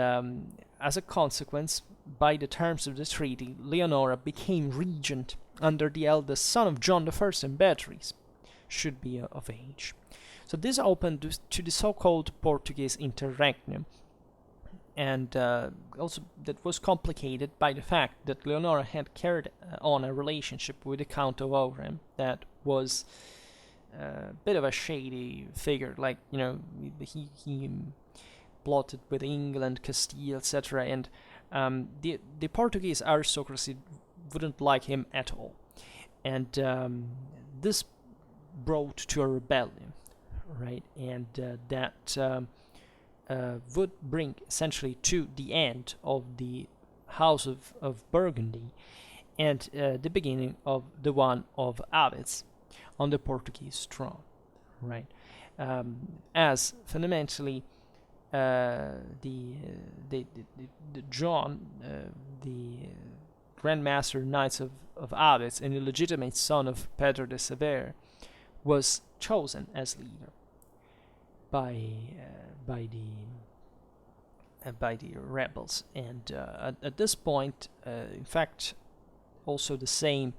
as a consequence, by the terms of the treaty, Leonora became regent under the eldest son of John I, and Beatrice should be of age. So this opened to the so-called Portuguese interregnum, and also that was complicated by the fact that Leonora had carried on a relationship with the Count of Orem that was a bit of a shady figure. Like, he plotted with England, Castile, etc., and the Portuguese aristocracy wouldn't like him at all, and this brought to a rebellion, right? And that would bring essentially to the end of the House of Burgundy and the beginning of the one of Aviz on the Portuguese throne, right? As fundamentally the John, the Grand Master Knights of Aviz, and the legitimate son of Pedro de Severe, was chosen as leader by the rebels, and at this point, in fact, also the same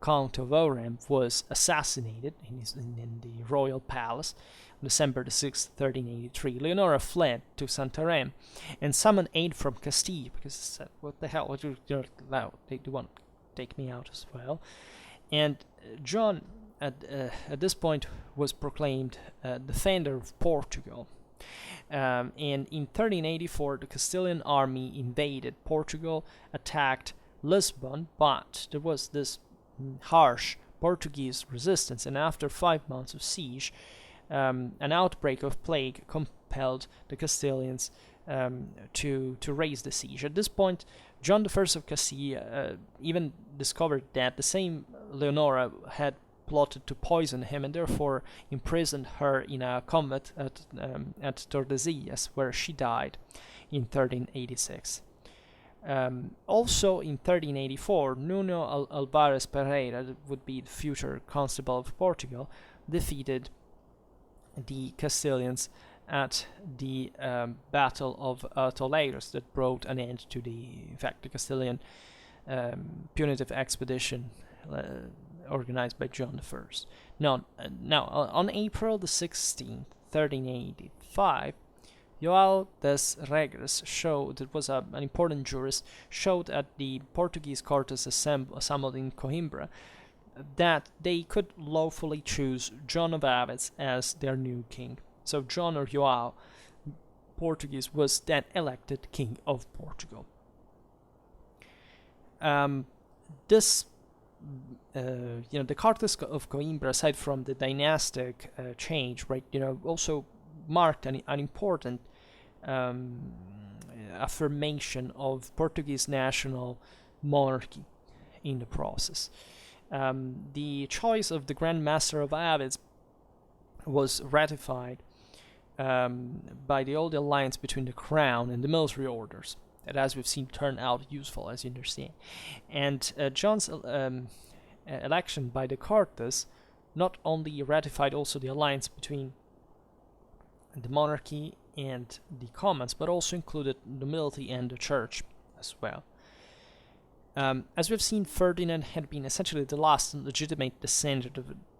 Count of Orem was assassinated in the royal palace on December the 6th, 1383. Leonora fled to Santarém and summoned aid from Castile, because she said, what the hell, they want to take me out as well. And John, at this point, was proclaimed defender of Portugal. And in 1384, the Castilian army invaded Portugal, attacked Lisbon, but there was this harsh Portuguese resistance, and after 5 months of siege, an outbreak of plague compelled the Castilians to raise the siege. At this point, John I of Castile even discovered that the same Leonora had plotted to poison him, and therefore imprisoned her in a convent at Tordesillas, where she died in 1386. Also in 1384, Nuno Alvares Pereira, that would be the future Constable of Portugal, defeated the Castilians at the Battle of Toledos, that brought an end to the Castilian punitive expedition organized by John I. Now, on April the 16th, 1385, João das Regras showed, it was an important jurist, showed at the Portuguese Cortes assembled in Coimbra that they could lawfully choose John of Aviz as their new king. So John, or João, Portuguese, was then elected king of Portugal. The Cortes of Coimbra, aside from the dynastic change, right, also marked an important affirmation of Portuguese national monarchy in the process. The choice of the Grand Master of Aviz was ratified by the old alliance between the crown and the military orders, that, as we've seen, turned out useful, as you understand. And John's election by the Cortes not only ratified also the alliance between the monarchy and the commons, but also included nobility and the church as well. As we've seen, Ferdinand had been essentially the last legitimate descendant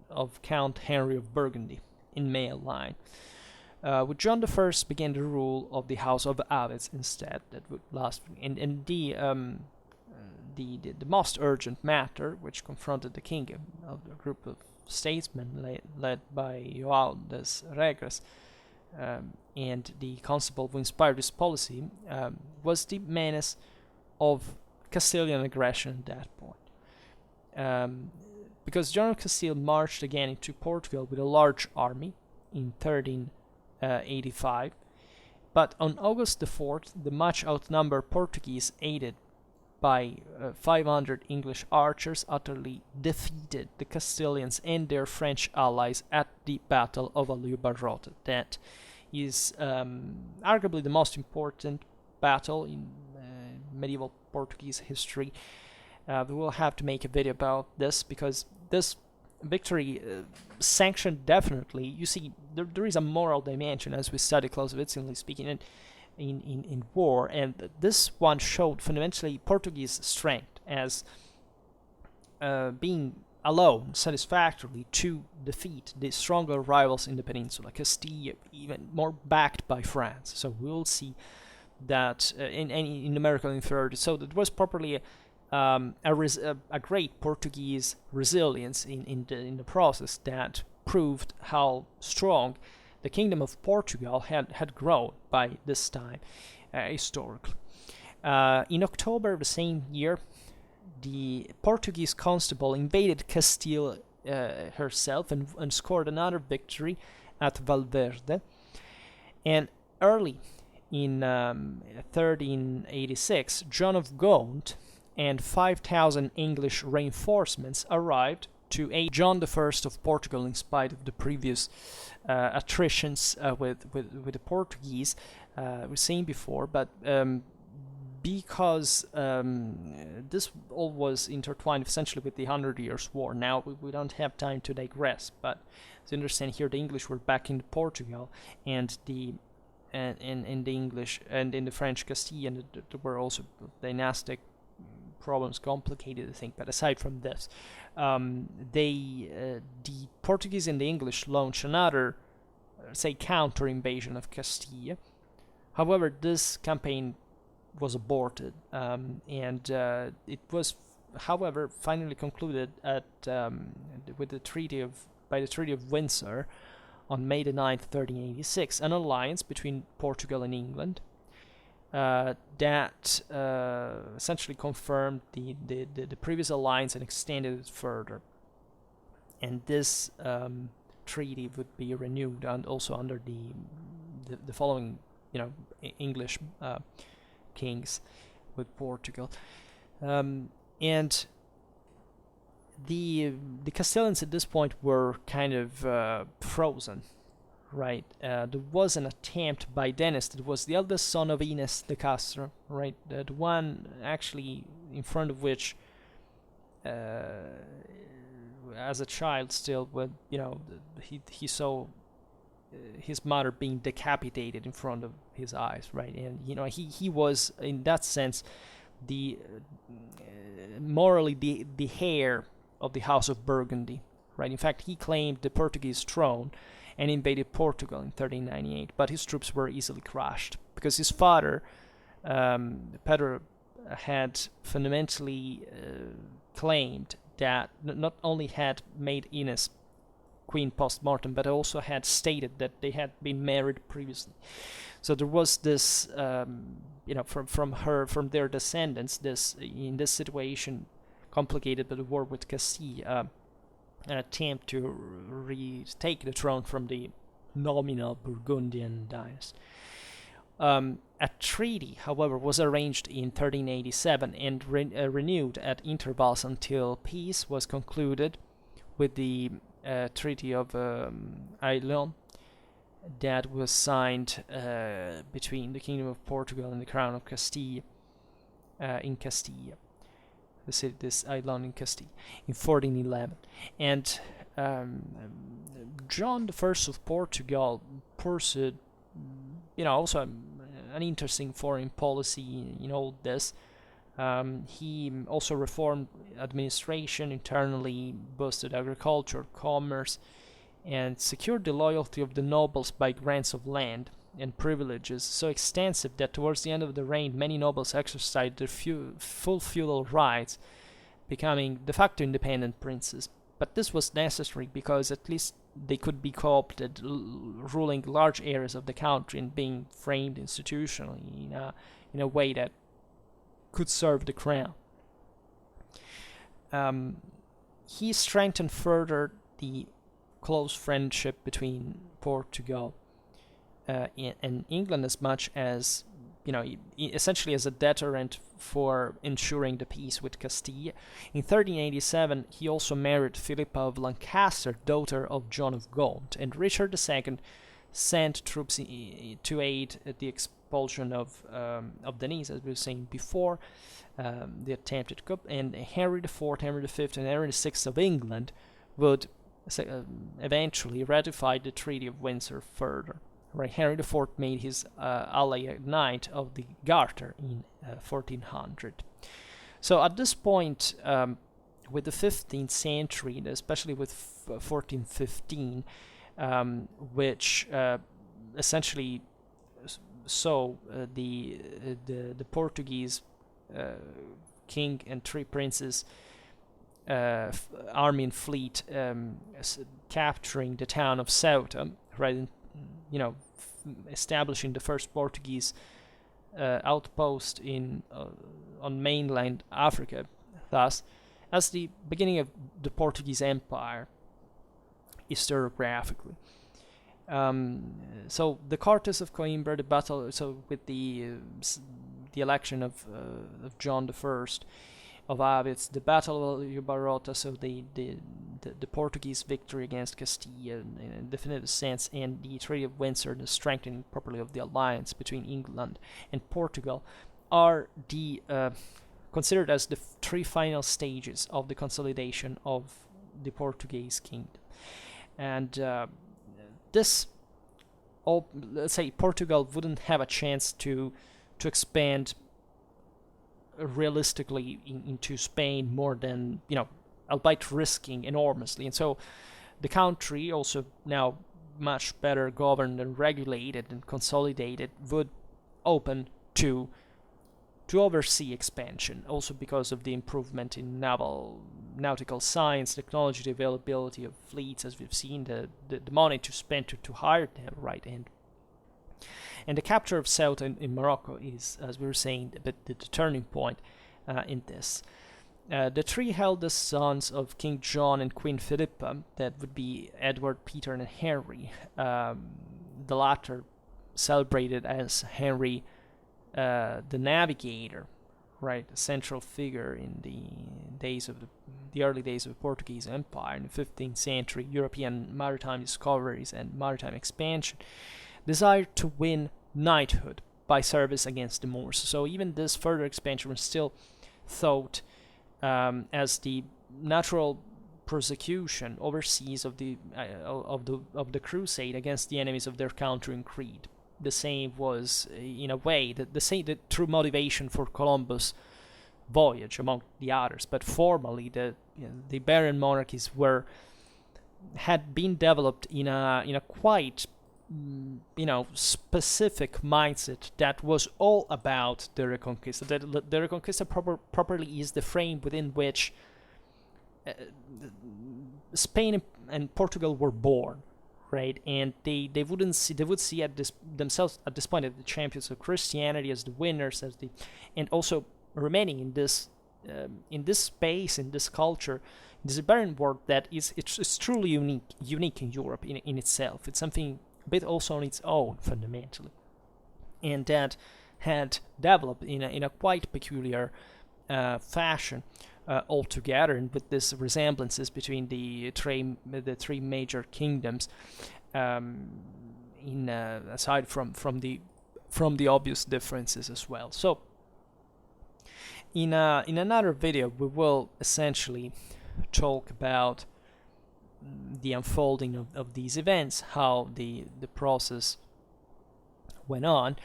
of Count Henry of Burgundy in male line. With John I began the rule of the House of Aviz instead, that would last. And the most urgent matter, which confronted the king of a group of statesmen led by João das Regras, and the constable who inspired this policy, was the menace of Castilian aggression at that point. Because John of Castile marched again into Portugal with a large army in 1385, but on August the 4th, the much outnumbered Portuguese, aided by 500 English archers, utterly defeated the Castilians and their French allies at the Battle of Aljubarrota. That is arguably the most important battle in medieval Portuguese history. We will have to make a video about this, because this victory sanctioned, definitely, you see, there is a moral dimension, as we study Clausewitzionally speaking, in war, and this one showed fundamentally Portuguese strength as being alone satisfactorily to defeat the stronger rivals in the peninsula, Castile, even more backed by France. So we'll see that in numerical inferiority. So it was properly a great Portuguese resilience in the process that proved how strong the Kingdom of Portugal had grown by this time, historically. In October of the same year, the Portuguese constable invaded Castile herself and scored another victory at Valverde. And early in 1386, John of Gaunt and 5,000 English reinforcements arrived to aid John I of Portugal in spite of the previous attritions with the Portuguese we've seen before, but because this all was intertwined essentially with the 100 Years' War. Now we don't have time to digress, but as you understand here, the English were back in Portugal, and in the English and in the French Castile, and there were also dynastic problems, complicated, I think. But aside from this, the Portuguese and the English launched another, say, counter invasion of Castile. However, this campaign was aborted, and it was, however, finally concluded by the Treaty of Windsor on May the 9th, 1386, an alliance between Portugal and England that essentially confirmed the previous alliance and extended it further. And this treaty would be renewed and also under the following, English kings with Portugal, and the Castilians at this point were kind of frozen, right? There was an attempt by Dinis, that was the eldest son of Inés de Castro, right? The one actually in front of which, as a child, still, he saw his mother being decapitated in front of his eyes, right? And he was, in that sense, the morally the heir of the House of Burgundy, right? In fact, he claimed the Portuguese throne and invaded Portugal in 1398, but his troops were easily crushed because his father, Pedro, had fundamentally claimed that not only had made Inés queen post-mortem, but also had stated that they had been married previously. So there was this, from their descendants, in this situation, complicated by the war with Castile, an attempt to retake the throne from the nominal Burgundian dynasty. A treaty, however, was arranged in 1387 and renewed at intervals until peace was concluded with the Treaty of Ayllón that was signed between the Kingdom of Portugal and the Crown of Castile in Castile. This Ayllón in Castile in 1411, and John I of Portugal pursued, also an interesting foreign policy in all this. He also reformed administration internally, boosted agriculture, commerce, and secured the loyalty of the nobles by grants of land and privileges so extensive that towards the end of the reign many nobles exercised their full feudal rights, becoming de facto independent princes. But this was necessary because at least they could be co-opted, ruling large areas of the country and being framed institutionally in a way that could serve the crown. He strengthened further the close friendship between Portugal and England, as much as, essentially as a deterrent for ensuring the peace with Castile. In 1387, he also married Philippa of Lancaster, daughter of John of Gaunt, and Richard II sent troops to aid the expulsion of Dinis, as we were saying before, the attempted coup, and Henry IV, Henry V, and Henry VI of England would eventually ratify the Treaty of Windsor further. Right, Henry IV made his ally a Knight of the Garter in 1400. So at this point, with the 15th century, and especially with 1415, which essentially saw the Portuguese king and three princes army and fleet capturing the town of Ceuta, right? And, establishing the first Portuguese outpost on mainland Africa, thus as the beginning of the Portuguese Empire historiographically. So the Cortes of Coimbra, the battle, so with the election of John I of Aviz, the Battle of Barota, so the Portuguese victory against Castile in a definitive sense, and the Treaty of Windsor, the strengthening properly of the alliance between England and Portugal, are the considered as the three final stages of the consolidation of the Portuguese kingdom. And let's say Portugal wouldn't have a chance to expand realistically into Spain more than, albeit risking enormously. And so the country, also now much better governed and regulated and consolidated, would open to oversee expansion, also because of the improvement in nautical science, technology, the availability of fleets, as we've seen, the money to spend to hire them, right? And the capture of Ceuta in Morocco is, as we were saying, the turning point in this. The three eldest sons of King John and Queen Philippa, that would be Edward, Peter, and Henry, the latter celebrated as Henry the Navigator, right, a central figure in the early days of the Portuguese Empire in the 15th century, European maritime discoveries and maritime expansion, desired to win knighthood by service against the Moors. So even this further expansion was still thought as the natural prosecution overseas of the crusade against the enemies of their country and creed. The same was, in a way, the true motivation for Columbus' voyage, among the others. But formally, the Iberian monarchies had been developed in a quite specific mindset that was all about the Reconquista. The Reconquista properly is the frame within which Spain and Portugal were born, right? And they would see themselves at this point as the champions of Christianity, as the winners, and also remaining in this space, in this culture, this Iberian world that it's truly unique in Europe in itself. It's something a bit also on its own fundamentally, and that had developed in a quite peculiar fashion altogether, and with these resemblances between the three major kingdoms, aside from the obvious differences as well. So in another video we will essentially talk about the unfolding of these events, how the process went on.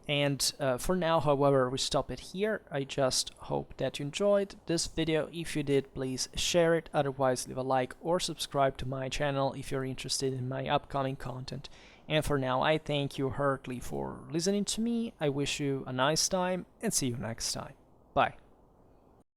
And for now, however, we stop it here. I just hope that you enjoyed this video. If you did, please share it. Otherwise, leave a like or subscribe to my channel if you're interested in my upcoming content. And for now, I thank you heartily for listening to me. I wish you a nice time and see you next time. Bye.